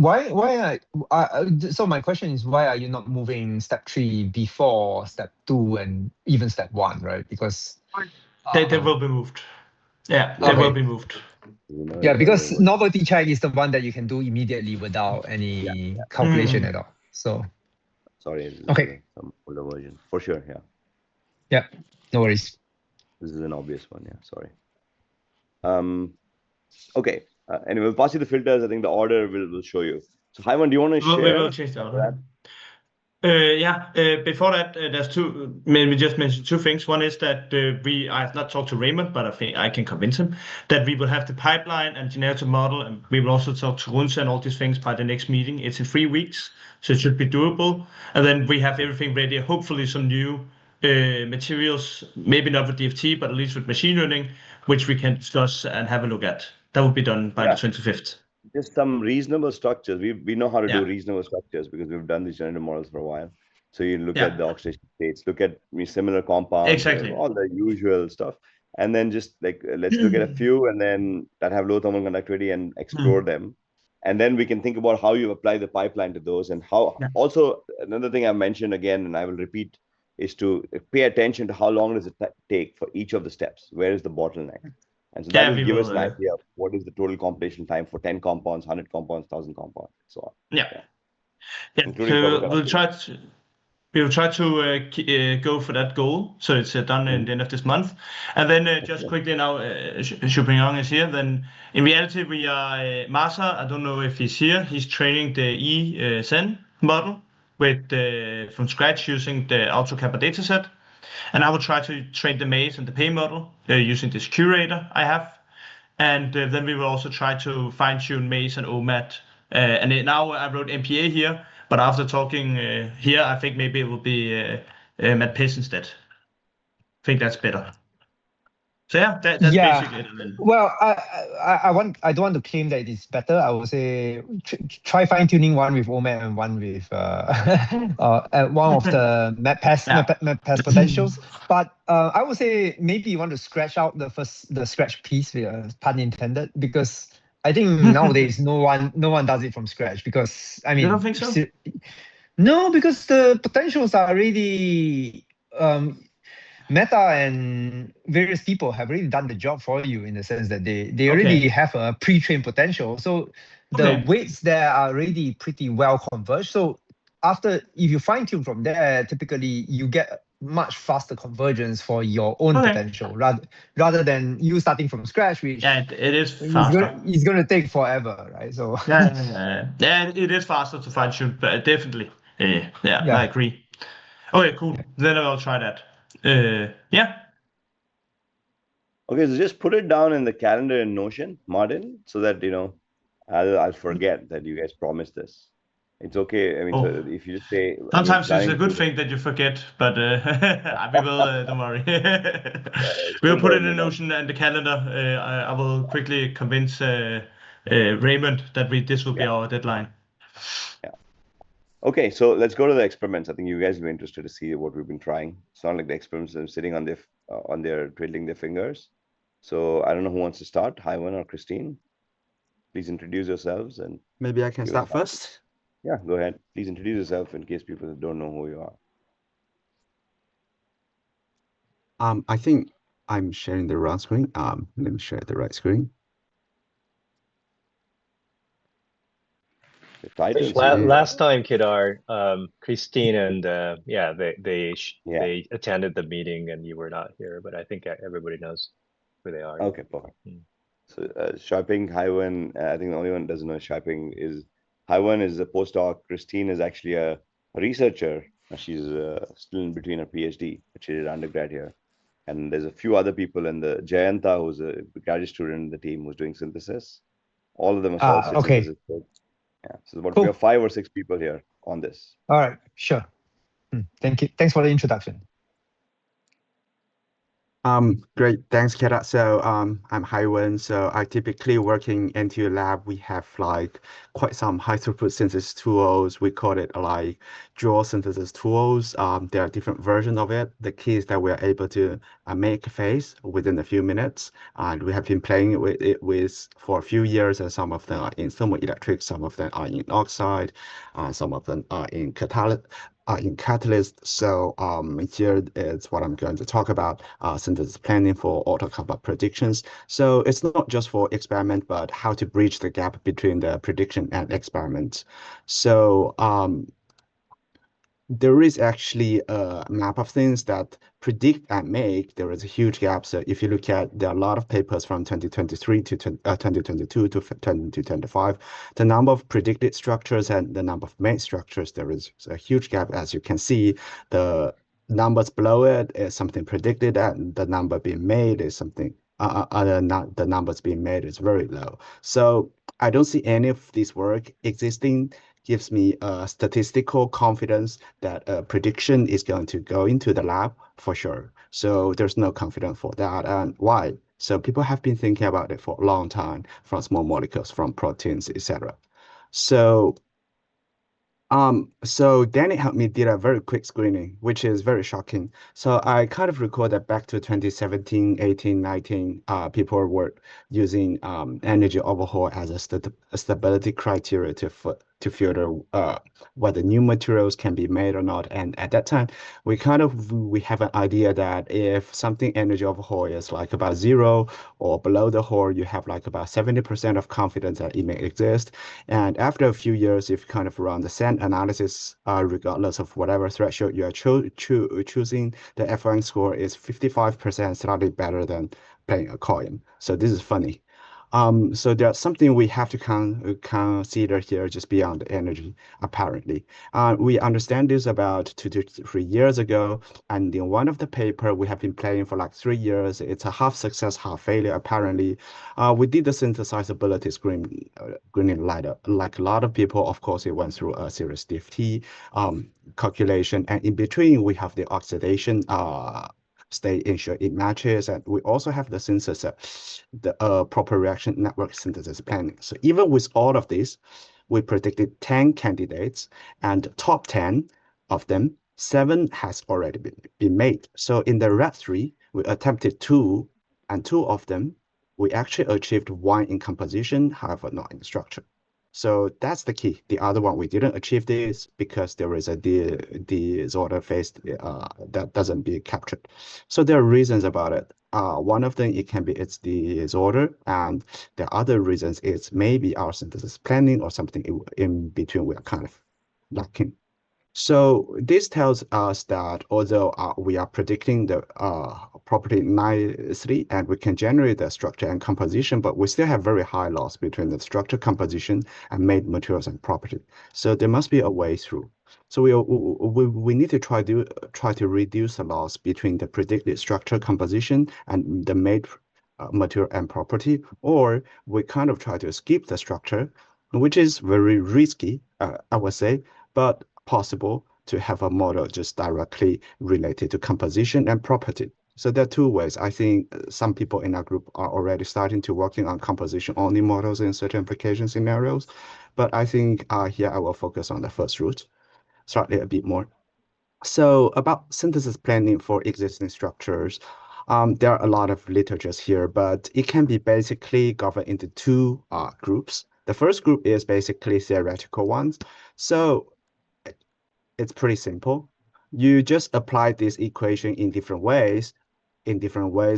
so my question is, why are you not moving step 3 before step 2 and even step 1, right? Because they will be moved. Yeah, they will be moved. Yeah, because novelty check is the one that you can do immediately without any calculation at all. So sorry, this is some older version for sure. Yeah, no worries. This is an obvious one. Yeah, sorry. Okay. Anyway, we'll pass you the filters. I think the order will show you. So, Hyman, do you want to share? We will change the order. Before that, there's two. Maybe just mention two things. One is that I have not talked to Raymond, but I think I can convince him that we will have the pipeline and generative model, and we will also talk to Runse and all these things by the next meeting. It's in 3 weeks, so it should be doable. And then we have everything ready. Hopefully, some new materials, maybe not with DFT, but at least with machine learning, which we can discuss and have a look at. That will be done by the 25th. Just some reasonable structures. We know how to do reasonable structures because we've done these generative models for a while. So you look at the oxidation states, look at similar compounds, all the usual stuff, and then just like let's look at a few and then that have low thermal conductivity and explore them. And then we can think about how you apply the pipeline to those and how. Also, another thing I mentioned again, and I will repeat, is to pay attention to how long does it take for each of the steps. Where is the bottleneck? And so that will give us an idea of what is the total compilation time for 10 compounds, 100 compounds, 1,000 compounds, and so on. So we'll try to go for that goal. So it's done in the end of this month. And then just quickly now, Chupinong is here. Then in reality, we are Masa. I don't know if he's here. He's training the E-Sen model with from scratch using the auto kappa dataset. And I will try to train the maze and the pay model using this curator I have. And then we will also try to fine-tune maze and OMAT. And now I wrote MPA here, but after talking here, I think maybe it will be MatPace instead. I think that's better. So that's basically it. Well, I don't want to claim that it's better. I would say try fine-tuning one with OMAT and one with one of the MatPace potentials. But I would say maybe you want to scratch out the scratch piece, pun intended, because I think nowadays no one does it from scratch because I mean you don't think so? No, because the potentials are really Meta and various people have really done the job for you in the sense that they already have a pre-trained potential. So the weights there are already pretty well converged. So if you fine-tune from there, typically you get much faster convergence for your own potential rather than you starting from scratch, which it is faster. It's going to take forever, right? So it is faster to fine-tune, but definitely. I agree. Okay, cool. Then I'll try that. Okay, so just put it down in the calendar in Notion, Martin, so that I'll forget that you guys promised this. It's okay. I mean, so if you just say sometimes it's a good thing that you forget, but we will. Don't worry. We'll put it in Notion and the calendar. I will quickly convince Raymond that this will be our deadline. Okay, so let's go to the experiments. I think you guys will be interested to see what we've been trying. It's not like the experiments are sitting on their twiddling their fingers. So I don't know who wants to start, Hyman or Christine. Please introduce yourselves and maybe I can start first. Yeah, go ahead. Please introduce yourself in case people don't know who you are. I think I'm sharing the wrong screen. Let me share the right screen. Last time, Kedar, Christine and they attended the meeting and you were not here, but I think everybody knows who they are. Okay, perfect. So Shuiping, Hywan, I think the only one who doesn't know Shuiping is Hywan is a postdoc. Christine is actually a researcher. She's still in between her PhD, but she did undergrad here. And there's a few other people in the Jayanta, who's a graduate student in the team who's doing synthesis. All of them are solid synthesis. Yeah, so we have 5 or 6 people here on this. All right, sure. Thank you. Thanks for the introduction. Great. Thanks, Kara. So, I'm Haiwen. So I typically work in NTU lab. We have like quite some high throughput synthesis tools. We call it like dual synthesis tools. There are different versions of it. The key is that we are able to make a phase within a few minutes. And we have been playing with it for a few years, and some of them are in thermoelectric, some of them are in oxide, some of them are in catalyst. So here is what I'm going to talk about, synthesis planning for auto kappa predictions. So it's not just for experiment, but how to bridge the gap between the prediction and experiment. So there is actually a map of things that predict and make. There is a huge gap. So if you look at, there are a lot of papers from 2023 to 2022 to 2025. The number of predicted structures and the number of made structures, there is a huge gap. As you can see, the numbers below it is something predicted, and the number being made is something not the numbers being made is very low. So I don't see any of this work existing gives me a statistical confidence that a prediction is going to go into the lab for sure. So there's no confidence for that. And why? So people have been thinking about it for a long time, from small molecules, from proteins, etc. So so then it helped me did a very quick screening, which is very shocking. So I kind of recall that back to 2017, 18, 19, people were using energy overhaul as a stability criteria to filter whether new materials can be made or not. And at that time, we have an idea that if something energy overhaul is like about zero or below the hole, you have like about 70% of confidence that it may exist. And after a few years, if you kind of run the SAND analysis, regardless of whatever threshold you are choosing, the FON score is 55%, slightly better than playing a coin. So this is funny. So there's something we have to consider here just beyond the energy, apparently. We understand this about 2 to 3 years ago, and in one of the paper we have been playing for like 3 years. It's a half success, half failure, apparently. We did the synthesizability screening like a lot of people. Of course, it went through a series DFT calculation, and in between we have the oxidation state ensure it matches, and we also have the synthesis, the proper reaction network synthesis planning. So even with all of this, we predicted 10 candidates, and top 10 of them, 7 has already been made. So in the red 3, we attempted 2, and 2 of them, we actually achieved 1 in composition, however not in structure. So that's the key. The other one, we didn't achieve this because there is a disorder phase that doesn't be captured. So there are reasons about it. One of them, it can be it's the disorder, and the other reasons is maybe our synthesis planning or something in between we are kind of lacking. So this tells us that although we are predicting the property nicely and we can generate the structure and composition, but we still have very high loss between the structure, composition, and made materials and property. So there must be a way through. So we need to try to reduce the loss between the predicted structure, composition, and the made material and property, or we kind of try to skip the structure, which is very risky, I would say, but possible to have a model just directly related to composition and property. So there are 2 ways. I think some people in our group are already starting to working on composition only models in certain application scenarios. But I think here I will focus on the first route, slightly a bit more. So about synthesis planning for existing structures, there are a lot of literatures here, but it can be basically governed into 2 groups. The first group is basically theoretical ones. So it's pretty simple. You just apply this equation in different ways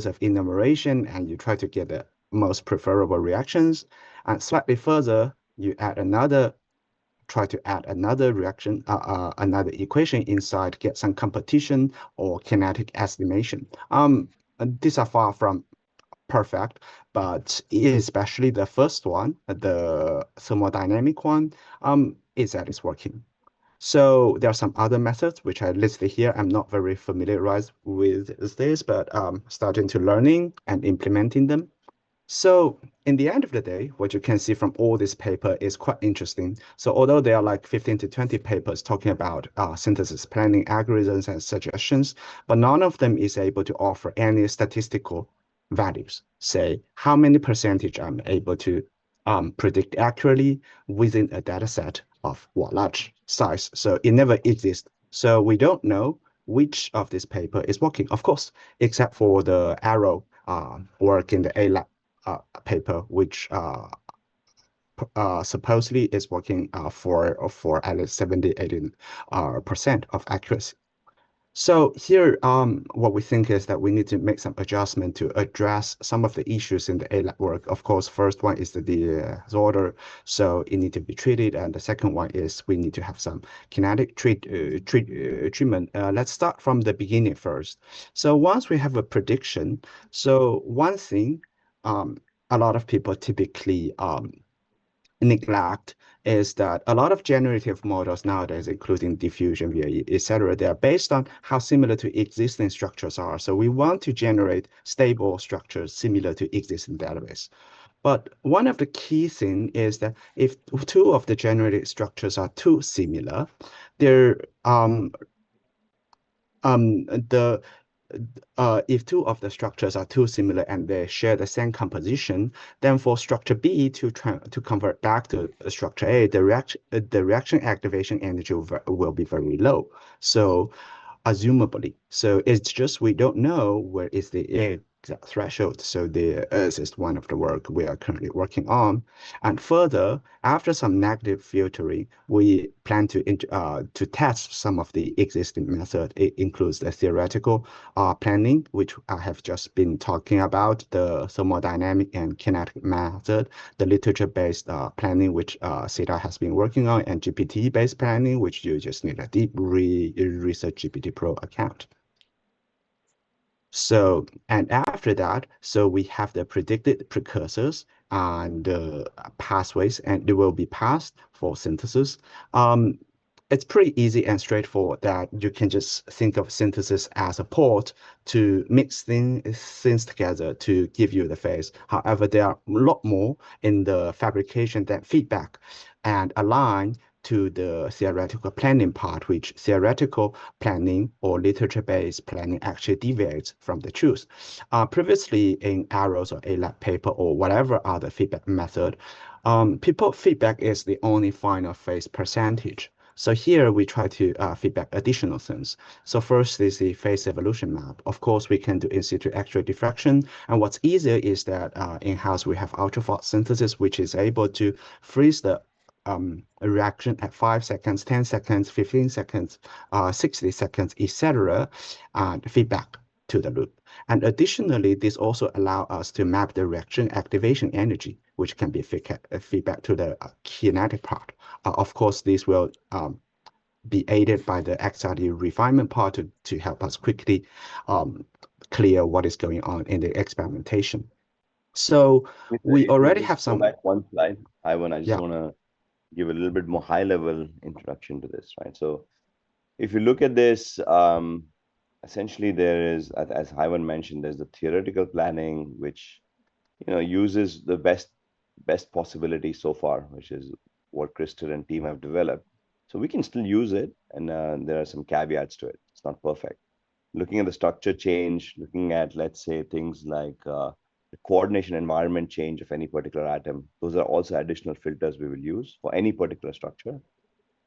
of enumeration, and you try to get the most preferable reactions. And slightly further, you try to add another reaction, another equation inside, get some competition or kinetic estimation. And these are far from perfect, but especially the first one, the thermodynamic one, is that it's working. So there are some other methods which I listed here. I'm not very familiarized with this, but starting to learning and implementing them. So in the end of the day, what you can see from all this paper is quite interesting. So although there are like 15 to 20 papers talking about synthesis planning algorithms and suggestions, but none of them is able to offer any statistical values. Say how many percentage I'm able to predict accurately within a data set of what large size. So it never exists. So we don't know which of this paper is working, of course, except for the arrow work in the A lab paper, which supposedly is working for at least 70, 80% of accuracy. So here, what we think is that we need to make some adjustment to address some of the issues in the A-lab work. Of course, first one is the disorder, so it need to be treated, and the second one is we need to have some kinetic treatment. Let's start from the beginning first. So once we have a prediction, so one thing a lot of people typically neglect is that a lot of generative models nowadays, including diffusion, VAE, etc., they are based on how similar to existing structures are. So we want to generate stable structures similar to existing database. But one of the key things is that if two of the generated structures are too similar, they're the if two of the structures are too similar and they share the same composition, then for structure B to convert back to structure A, the reaction activation energy will be very low. So assumably. So it's just we don't know where is the exact threshold. So this is one of the work we are currently working on. And further, after some negative filtering, we plan to test some of the existing method. It includes the theoretical planning, which I have just been talking about, the thermodynamic and kinetic method, the literature-based planning, which SITA has been working on, and GPT-based planning, which you just need a deep research GPT Pro account. So, and after that, so we have the predicted precursors and pathways, and they will be passed for synthesis. It's pretty easy and straightforward that you can just think of synthesis as a port to mix things together to give you the phase. However, there are a lot more in the fabrication than feedback and align to the theoretical planning part, which theoretical planning or literature-based planning actually deviates from the truth. Previously in arrows or A-lab paper or whatever other feedback method, people feedback is the only final phase percentage. So here we try to feedback additional things. So first is the phase evolution map. Of course, we can do in situ X-ray diffraction. And what's easier is that in-house we have ultrafast synthesis, which is able to freeze the a reaction at 5 seconds, 10 seconds, 15 seconds, 60 seconds, etc., and feedback to the loop. And additionally, this also allows us to map the reaction activation energy, which can be feedback to the kinetic part. Of course, this will be aided by the XRD refinement part to help us quickly clear what is going on in the experimentation. So we already have some. Go back one slide, Ivan. I just Yeah. want to give a little bit more high-level introduction to this, right? So if you look at this, essentially there is, as Ivan mentioned, there's the theoretical planning, which uses the best possibility so far, which is what Crystal and team have developed. So we can still use it, and there are some caveats to it. It's not perfect. Looking at the structure change, looking at, let's say, things like the coordination environment change of any particular atom. Those are also additional filters we will use for any particular structure.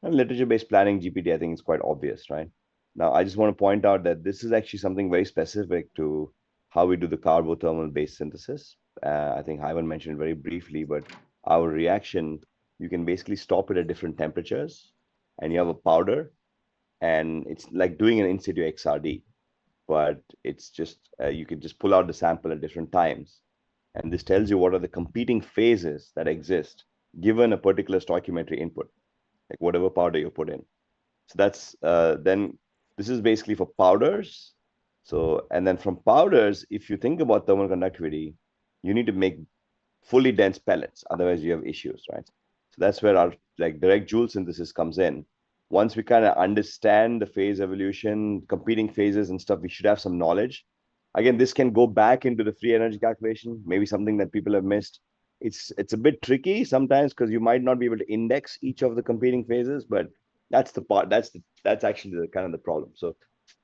And literature-based planning GPT, I think, is quite obvious, right? Now, I just want to point out that this is actually something very specific to how we do the carbothermal-based synthesis. I think Ivan mentioned very briefly, but our reaction, you can basically stop it at different temperatures, and you have a powder, and it's like doing an in situ XRD, but it's just, you can just pull out the sample at different times. And this tells you what are the competing phases that exist given a particular stoichiometry input, like whatever powder you put in. So that's, then this is basically for powders. So, and then from powders, if you think about thermal conductivity, you need to make fully dense pellets. Otherwise you have issues, right? So that's where our like direct Joule synthesis comes in. Once we kind of understand the phase evolution, competing phases and stuff, we should have some knowledge. Again, this can go back into the free energy calculation, maybe something that people have missed. It's a bit tricky sometimes because you might not be able to index each of the competing phases, but that's the part that's actually the kind of the problem. So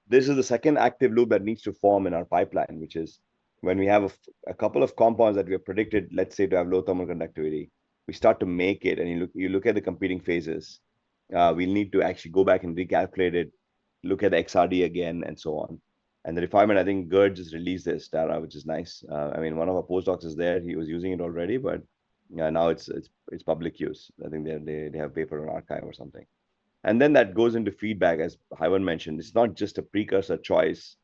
this is the second active loop that needs to form in our pipeline, which is when we have a couple of compounds that we have predicted, let's say, to have low thermal conductivity, we start to make it, and you look at the competing phases. We'll need to actually go back and recalculate it, look at the XRD again, and so on. And the refinement, I think Gerd just released this data, which is nice. I mean, one of our postdocs is there; he was using it already, but now it's public use. I think they have paper on archive or something. And then that goes into feedback, as Hyman mentioned. It's not just a precursor choice;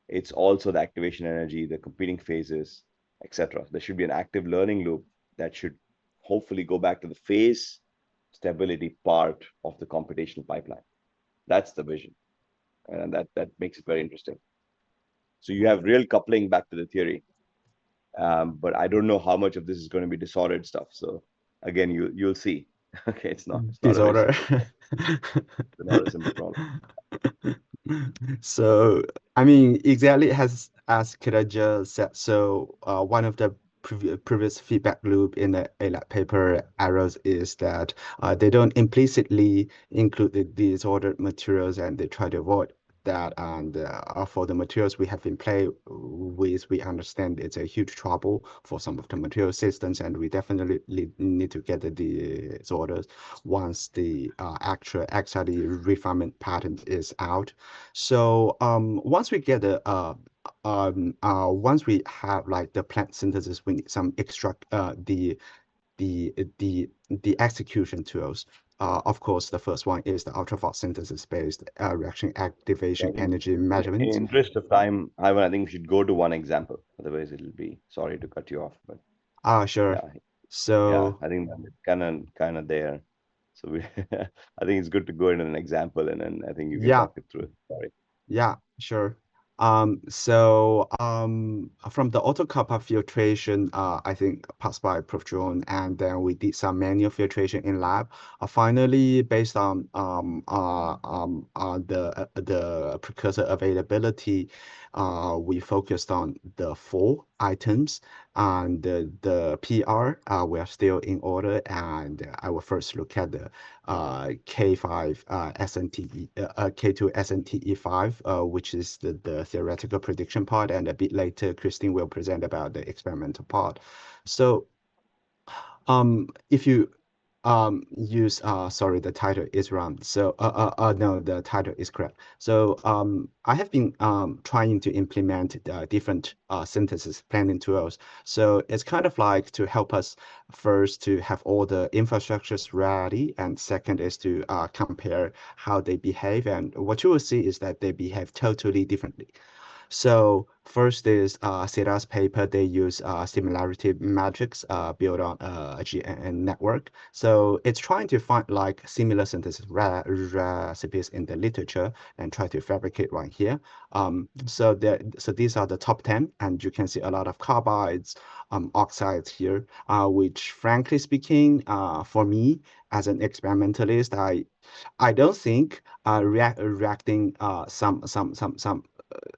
it's also the activation energy, the competing phases, etc. There should be an active learning loop that should hopefully go back to the phase stability part of the computational pipeline. That's the vision, and that makes it very interesting. So you have real coupling back to the theory, but I don't know how much of this is going to be disordered stuff. So again, you'll see. Okay, it's not a very Disorder. simple it's not a simple problem. So, I mean, exactly as Kiraja said. So, one of the previous feedback loop in the ALAB paper errors is that they don't implicitly include the disordered materials, and they try to avoid that. And for the materials we have been play with, we understand it's a huge trouble for some of the material systems, and we definitely need to get the disorders once the actual XRD refinement pattern is out. So once we get the once we have like the plant synthesis, we need some extract the the the execution tools. Of course, the first one is the ultrafast synthesis based reaction activation energy In measurement. interest of time, Ivan, I think we should go to one example. Otherwise, it'll be sorry to cut you off, but Sure. yeah, So I think that's kind of there. So we, I think it's good to go into an example, and then I think you can yeah, talk it through. Sorry. yeah, sure. From the auto kappa filtration, I think passed by Prof. John, and then we did some manual filtration in lab. Finally, based on the precursor availability, we focused on the 4 items, and the PR, we are still in order, and I will first look at the K5 SNTE, K2 SNTE5, which is the theoretical prediction part, and a bit later, Christine will present about the experimental part. So, if you use sorry, the title is wrong. So no, the title is correct. So I have been trying to implement different synthesis planning tools. So it's kind of like to help us first to have all the infrastructures ready, and second is to compare how they behave. And what you will see is that they behave totally differently. So first is Sita's paper. They use similarity matrix built on a GNN network. So it's trying to find like similar synthesis recipes in the literature and try to fabricate one here. So these are the top 10, and you can see a lot of carbides, oxides here, which frankly speaking, for me as an experimentalist, I don't think reacting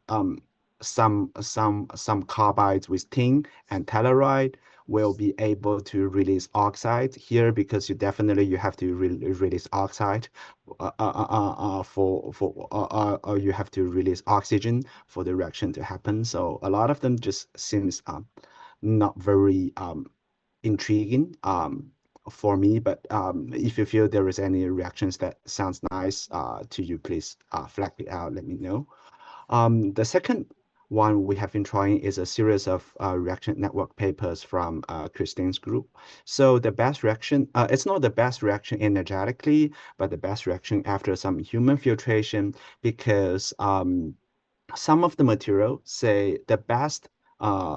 um, some carbides with tin and telluride will be able to release oxide here, because you have to release oxide you have to release oxygen for the reaction to happen. So a lot of them just seems not very intriguing for me. But if you feel there is any reactions that sounds nice to you, please flag it out, let me know. The second one we have been trying is a series of reaction network papers from Christine's group. So the best reaction, it's not the best reaction energetically, but the best reaction after some human filtration, because some of the material say the best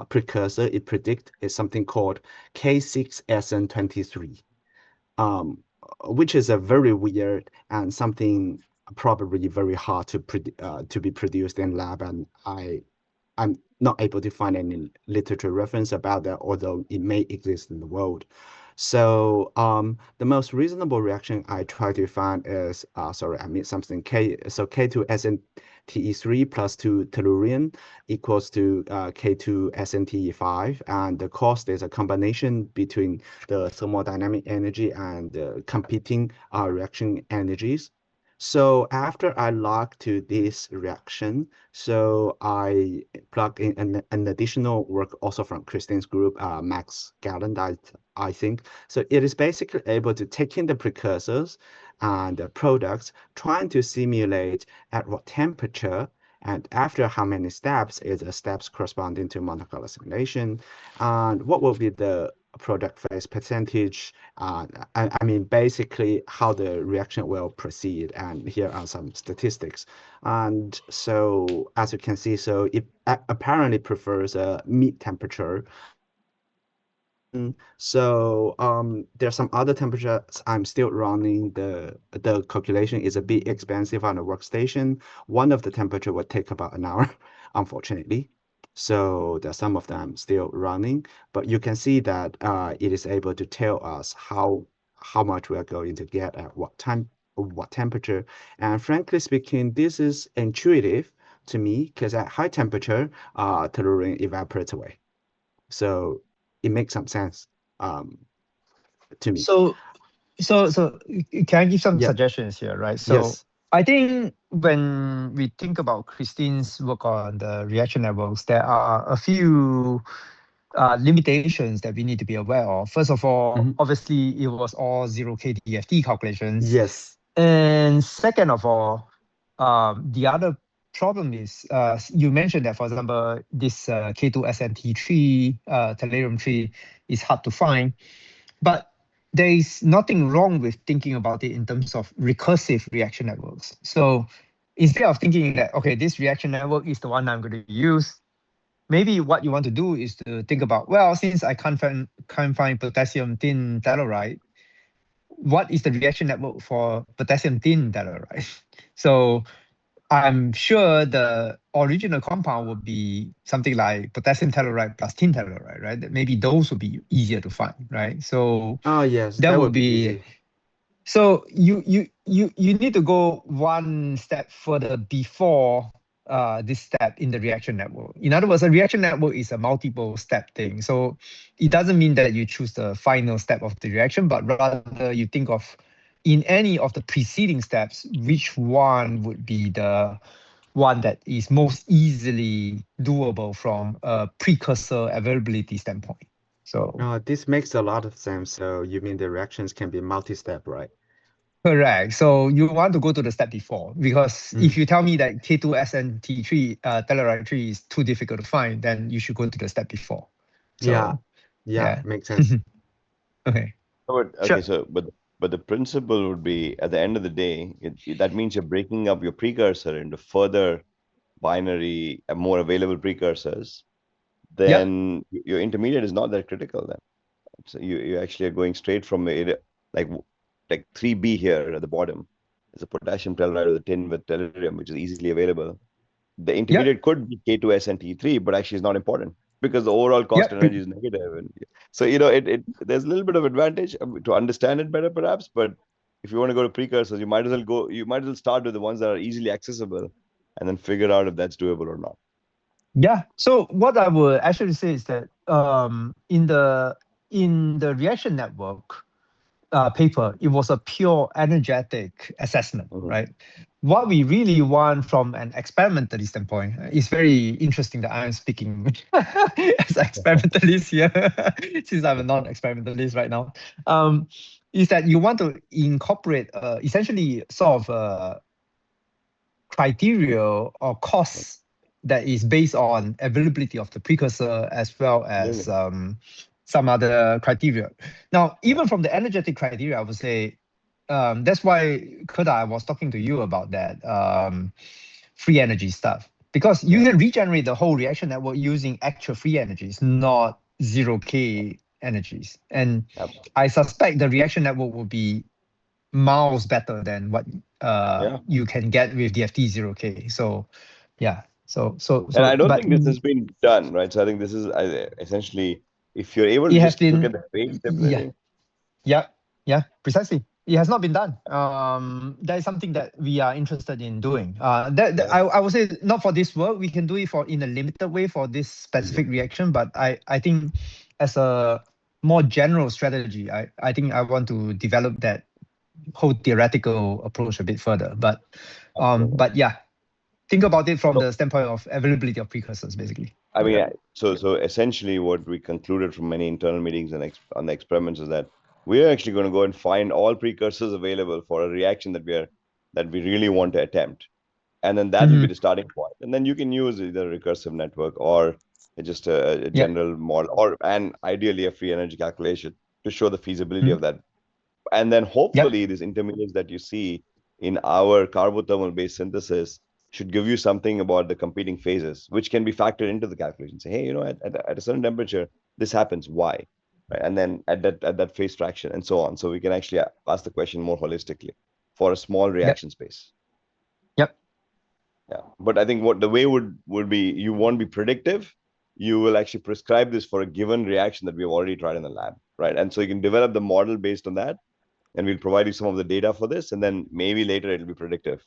precursor it predict is something called K6SN23, um, which is a very weird and something probably very hard to be produced in lab, and I'm not able to find any literature reference about that, although it may exist in the world. So the most reasonable reaction I try to find is, sorry, I missed something. So K2SNTe3 plus 2 tellurium equals to K2SNTe5, and the cost is a combination between the thermodynamic energy and the competing reaction energies. So after I log to this reaction, so I plug in an additional work also from Christine's group, Max Galland, I think. So it is basically able to take in the precursors and the products, trying to simulate at what temperature and after how many steps is the steps corresponding to monocular simulation, and what will be the product phase percentage. I mean, basically how the reaction will proceed. And here are some statistics. And so, as you can see, so it apparently prefers a mid temperature. So there are some other temperatures I'm still running. The calculation is a bit expensive on the workstation. One of the temperature would take about an hour, unfortunately. So there's some of them still running, but you can see that it is able to tell us how much we are going to get at what time, what temperature. And frankly speaking, this is intuitive to me because at high temperature, tellurium evaporates away. So it makes some sense to me. So can I give some Yeah. suggestions here, right? So Yes. I think when we think about Christine's work on the reaction networks, there are a few limitations that we need to be aware of. First of all, obviously, it was all 0K DFT calculations. Yes. And second of all, the other problem is you mentioned that, for example, this K2SNT3, tellurium 3 is hard to find, but there is nothing wrong with thinking about it in terms of recursive reaction networks. So instead of thinking that, okay, this reaction network is the one I'm going to use, maybe what you want to do is to think about, well, since I can't find potassium thin telluride, what is the reaction network for potassium thin telluride? So I'm sure the original compound would be something like potassium telluride plus tin telluride, right? Maybe those would be easier to find, right? So Yes, that that would would be be. easy. So you need to go one step further before this step in the reaction network. In other words, a reaction network is a multiple step thing. So it doesn't mean that you choose the final step of the reaction, but rather you think of in any of the preceding steps, which one would be the one that is most easily doable from a precursor availability standpoint. So This makes a lot of sense. So you mean the reactions can be multi-step, right? correct. So you want to go to the step before, because if you tell me that K2SNT3 telluride 3 is too difficult to find, then you should go to the step before. So yeah, makes sense. Okay. Okay, so but the principle would be, at the end of the day, that means you're breaking up your precursor into further binary, more available precursors. Then your intermediate is not that critical then. So you actually are going straight from like 3B here at the bottom. There's a potassium telluride with a tin with tellurium, which is easily available. The intermediate could be K2SNT3, but actually is not important because the overall cost energy is negative. And so, there's a little bit of advantage to understand it better, perhaps. But if you want to go to precursors, you might as well start with the ones that are easily accessible and then figure out if that's doable or not. Yeah. So what I would actually say is that in the reaction network paper, it was a pure energetic assessment, right? What we really want from an experimentalist standpoint, is very interesting that I'm speaking as an experimentalist here, since I'm a non-experimentalist right now, is that you want to incorporate essentially sort of criteria or costs that is based on availability of the precursor as well as some other criteria. Now, even from the energetic criteria, I would say that's why Koda, I was talking to you about that free energy stuff, because you can regenerate the whole reaction network using actual free energies, not 0K energies. And I suspect the reaction network will be miles better than what you can get with DFT 0K. So yeah. And I don't think this has been done, right? So I think this is essentially, if you're able to just look at the phase separating. Yeah, precisely. It has not been done. That is something that we are interested in doing. I would say not for this work. We can do it for in a limited way for this specific reaction. But I think as a more general strategy, I think I want to develop that whole theoretical approach a bit further. But yeah, think about it from the standpoint of availability of precursors, basically. I mean, so essentially, what we concluded from many internal meetings and on the experiments is that we're actually going to go and find all precursors available for a reaction that we really want to attempt, and then that will be the starting point. And then you can use either a recursive network or just a general model, and ideally a free energy calculation to show the feasibility of that. And then hopefully these intermediates that you see in our carbothermal based synthesis should give you something about the competing phases, which can be factored into the calculation. Say, hey, at a certain temperature, this happens. Why? Right? And then at that phase fraction and so on. So we can actually ask the question more holistically for a small reaction space. Yeah. But I think what the way would be, you won't be predictive. You will actually prescribe this for a given reaction that we've already tried in the lab. Right. And so you can develop the model based on that, and we'll provide you some of the data for this, and then maybe later it'll be predictive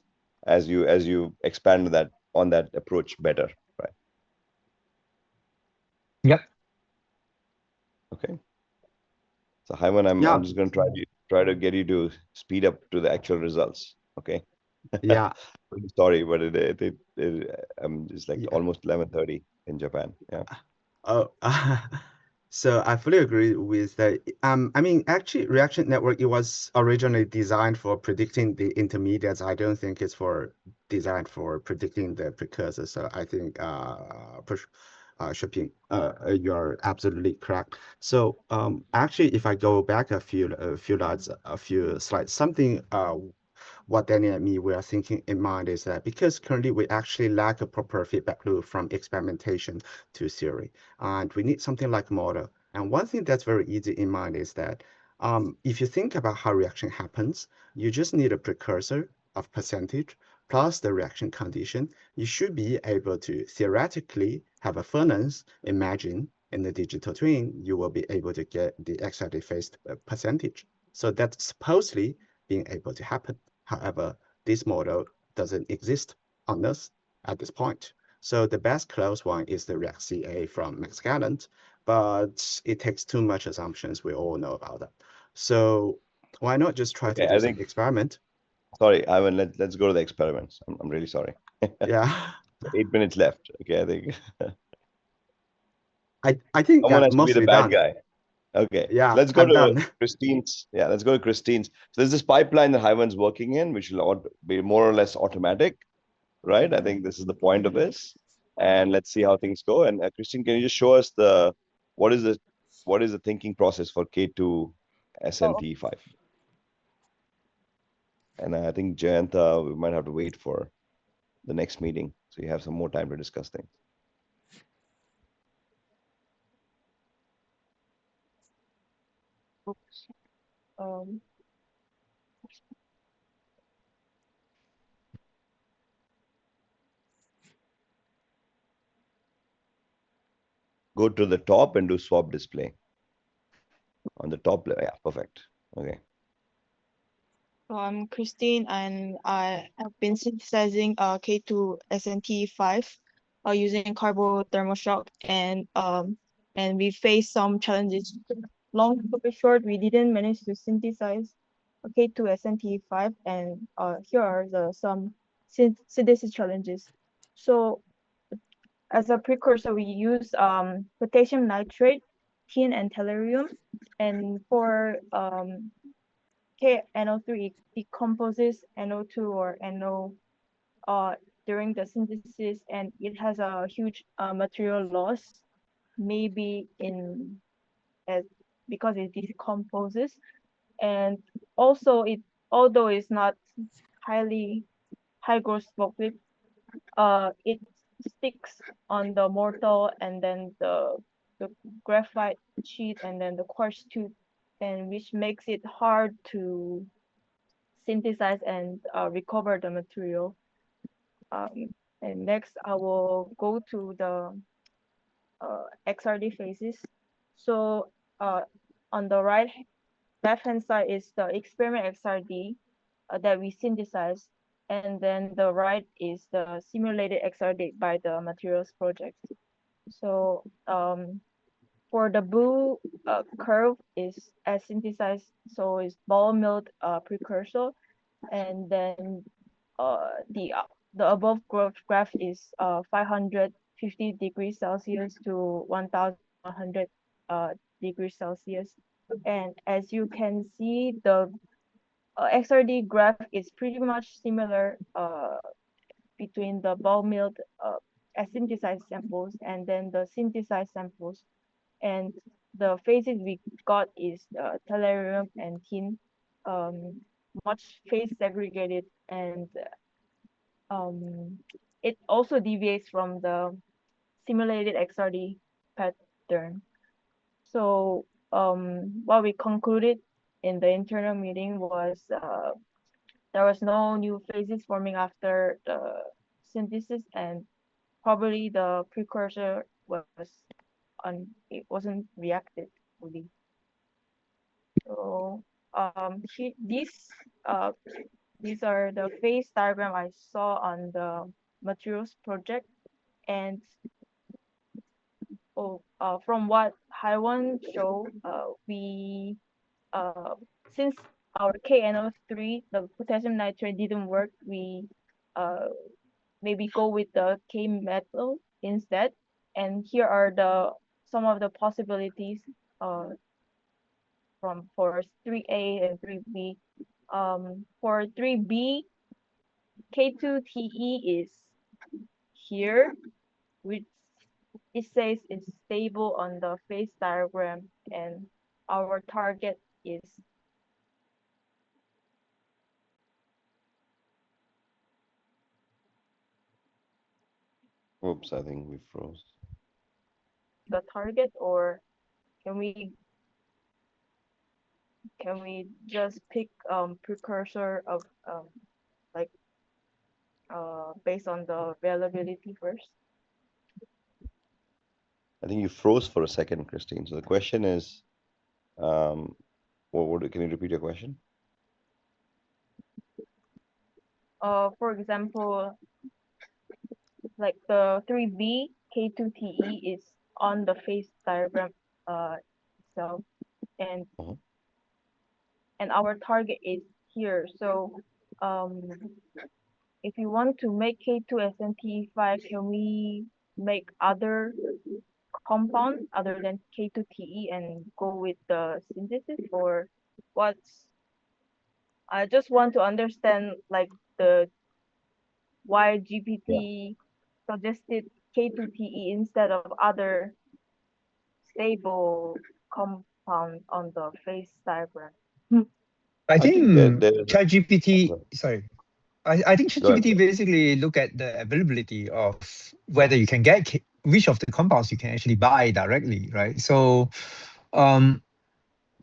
as you expand that on that approach better, right? Yep. Okay. So Hyman, I'm just going to try to get you to speed up to the actual results. Okay. Yeah. Sorry, but I'm just like almost 11:30 in Japan. Yeah. Oh, so I fully agree with that. I mean, actually, reaction network, it was originally designed for predicting the intermediates. I don't think it's designed for predicting the precursors. So I think Shopin, you're absolutely correct. So actually, if I go back a few slides, something what Danny and me we are thinking in mind is that because currently we actually lack a proper feedback loop from experimentation to theory, and we need something like model. And one thing that's very easy in mind is that if you think about how reaction happens, you just need a precursor of percentage plus the reaction condition. You should be able to theoretically have a furnace. Imagine in the digital twin, you will be able to get the excited phase percentage. So that's supposedly being able to happen. However, this model doesn't exist on us at this point. So the best close one is the React CA from Max Gallant, but it takes too much assumptions. We all know about that. So why not just try to do some experiment? Sorry, Ivan, let's go to the experiments. I'm really sorry. Yeah. 8 minutes left. Okay, I think. I think someone has to be the mostly bad done. guy. Okay. Yeah, let's go I'm to done. Christine's. Yeah, let's go to Christine's. So there's this pipeline that Hyman's working in, which will be more or less automatic, right? I think this is the point of this. And let's see how things go. And Christine, can you just show us what is the thinking process for K2 SNT5? And I think Jayanta, we might have to wait for the next meeting, so you have some more time to discuss things. Go to the top and do swap display. On the top layer, yeah, perfect. Okay. So I'm Christine, and I have been synthesizing K2 SNT5 using carbo thermoshock, and we faced some challenges. Long story short, we didn't manage to synthesize K2 SNT5, and here are some synthesis challenges. So as a precursor, we use potassium nitrate, tin, and tellurium, and for KNO3 decomposes NO2 or NO during the synthesis, and it has a huge material loss, maybe because it decomposes, and also although it's not high gross smoke, it sticks on the mortar and then the graphite sheet and then the quartz tube, and which makes it hard to synthesize and recover the material. And next, I will go to the XRD phases. So on the right left-hand side is the experiment XRD that we synthesized, and then the right is the simulated XRD by the materials project. So for the blue curve is as synthesized, so it's ball milled precursor, and then the above graph is 550 degrees Celsius to 1100 degrees Celsius, and as you can see, the XRD graph is pretty much similar between the ball milled synthesized samples and then the synthesized samples, and the phases we got is tellurium and tin, much phase segregated, and it also deviates from the simulated XRD pattern. So what we concluded in the internal meeting was there was no new phases forming after the synthesis, and probably the precursor it wasn't reacted fully. So these are the phase diagram I saw on the materials project, and from what Haiwan showed, we since our KNO3, the potassium nitrate didn't work, we maybe go with the K metal instead. And here are some of the possibilities for 3A and 3B. For 3B, K2TE is here, which it says it's stable on the phase diagram, and our target is Oops, I think we froze. the target, or can we just pick precursor of like based on the availability first? I think you froze for a second, Christine. So the question is, can you repeat your question? For example, like the 3B K2TE is on the phase diagram itself, and and our target is here. So if you want to make K2SNTE5, can we make other compound other than K2TE and go with the synthesis, or what's? I just want to understand like why GPT suggested K2TE instead of other stable compound on the phase diagram. I think there's ChatGPT, a- sorry. I think Go ahead. ChatGPT basically look at the availability of whether you can get which of the compounds you can actually buy directly, right? So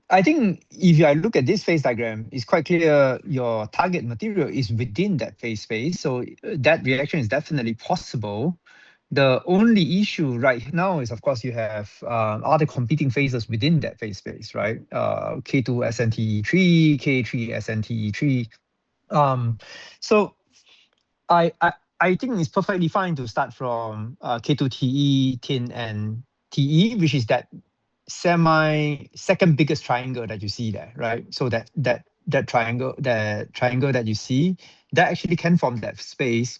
I think if I look at this phase diagram, it's quite clear your target material is within that phase space. So that reaction is definitely possible. The only issue right now is, of course, you have other competing phases within that phase space, right? K2SNTE3, K3SNTE3. So I think it's perfectly fine to start from K2TE, tin, and TE, which is that second biggest triangle that you see there, right? So that triangle that you see, that actually can form that phase.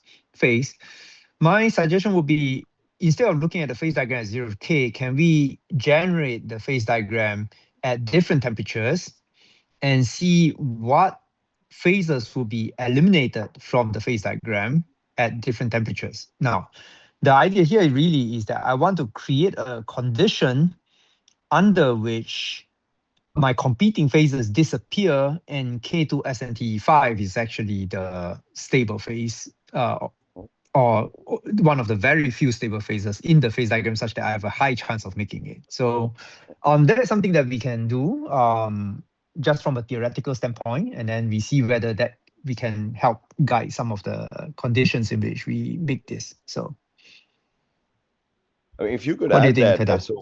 My suggestion would be, instead of looking at the phase diagram at 0 to K, can we generate the phase diagram at different temperatures and see what phases will be eliminated from the phase diagram at different temperatures? Now, the idea here really is that I want to create a condition under which my competing phases disappear and K2SNTE5 is actually the stable phase, or one of the very few stable phases in the phase diagram, such that I have a high chance of making it. So that is something that we can do just from a theoretical standpoint, and then we see whether that we can help guide some of the conditions in which we make this. So I mean, if you could what do you add think, that, Kedah? so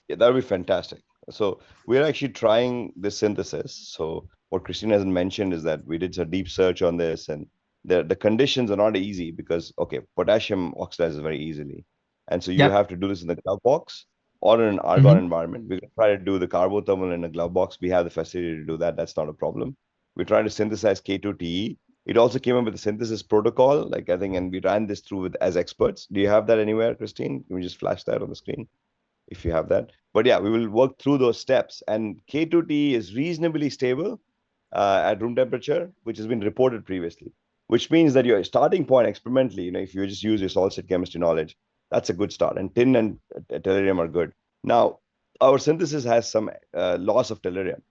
yeah, that would be fantastic. So we're actually trying this synthesis. So what Christine hasn't mentioned is that we did a deep search on this, and the conditions are not easy because, okay, potassium oxidizes very easily. And so you have to do this in the glove box or in an argon environment. We're going to try to do the carbothermal in a glove box. We have the facility to do that. That's not a problem. We're trying to synthesize K2TE. It also came up with a synthesis protocol, like I think, and we ran this through with as experts. Do you have that anywhere, Christine? Can we just flash that on the screen if you have that? But yeah, we will work through those steps. And K2TE is reasonably stable at room temperature, which has been reported previously, which means that your starting point experimentally, if you just use your solid state chemistry knowledge, that's a good start. And tin and tellurium are good. Now, our synthesis has some loss of tellurium,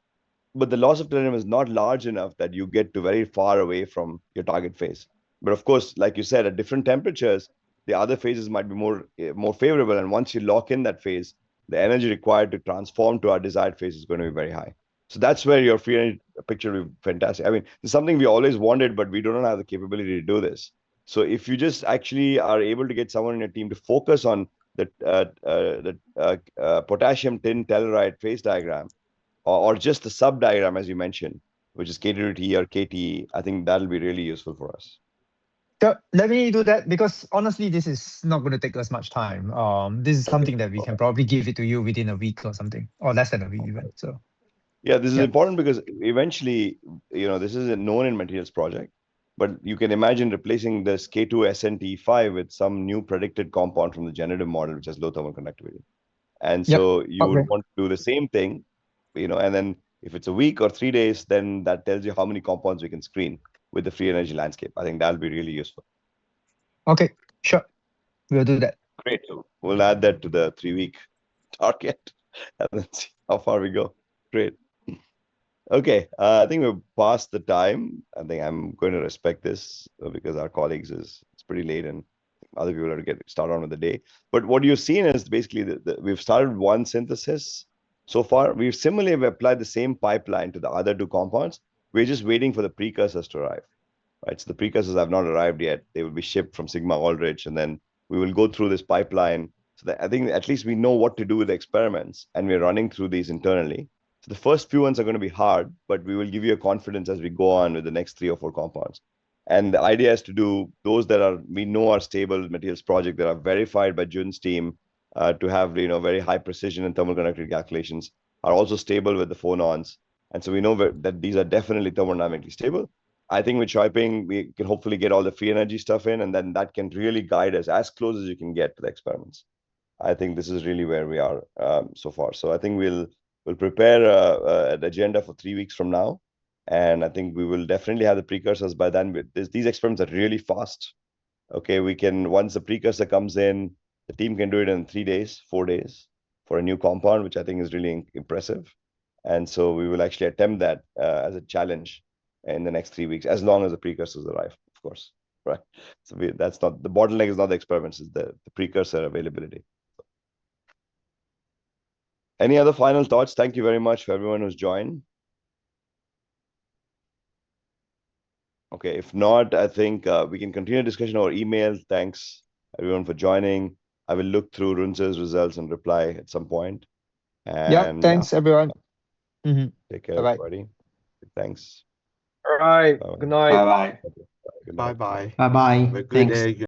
but the loss of tellurium is not large enough that you get to very far away from your target phase. But of course, like you said, at different temperatures, the other phases might be more favorable. And once you lock in that phase, the energy required to transform to our desired phase is going to be very high. So that's where your free energy picture will be fantastic. I mean, it's something we always wanted, but we don't have the capability to do this. So if you just actually are able to get someone in your team to focus on the potassium tin telluride phase diagram, or just the sub diagram, as you mentioned, which is K2T or KTE, I think that'll be really useful for us. So let me do that because honestly, this is not going to take us much time. This is something that we can probably give it to you within a week or something, or less than a week even. So yeah, this is important because eventually, this is a known in materials project, but you can imagine replacing this K2SNT5 with some new predicted compound from the generative model, which has low thermal conductivity. And so you would want to do the same thing, and then if it's a week or 3 days, then that tells you how many compounds we can screen with the free energy landscape. I think that'll be really useful. Okay, sure. We'll do that. Great. So we'll add that to the 3-week target and then see how far we go. Great. Okay, I think we're past the time. I think I'm going to respect this because our colleagues it's pretty late and other people are to get started on with the day. But what you've seen is basically we've started one synthesis so far. We've similarly applied the same pipeline to the other two compounds. We're just waiting for the precursors to arrive, right? So the precursors have not arrived yet. They will be shipped from Sigma Aldrich, and then we will go through this pipeline. So that I think at least we know what to do with the experiments, and we're running through these internally. So the first few ones are going to be hard, but we will give you a confidence as we go on with the next 3 or 4 compounds. And the idea is to do those that we know are stable materials project that are verified by Jun's team to have very high precision and thermal conductivity calculations, are also stable with the phonons. And so we know that these are definitely thermodynamically stable. I think with Choiping, we can hopefully get all the free energy stuff in, and then that can really guide us as close as you can get to the experiments. I think this is really where we are so far. So I think we'll prepare an agenda for 3 weeks from now. And I think we will definitely have the precursors by then. These experiments are really fast. Okay, once the precursor comes in, the team can do it in 3 days, 4 days for a new compound, which I think is really impressive. And so we will actually attempt that as a challenge in the next 3 weeks, as long as the precursors arrive, of course, right? So that's not the bottleneck is not the experiments, it's the precursor availability. Any other final thoughts? Thank you very much for everyone who's joined. Okay, if not, I think we can continue discussion over email. Thanks everyone for joining. I will look through Runze's results and reply at some point. And thanks everyone. Take care, everybody. Thanks. All right. Good night. Bye-bye. Good night. Bye-bye. Bye bye. Have a good Thanks. day.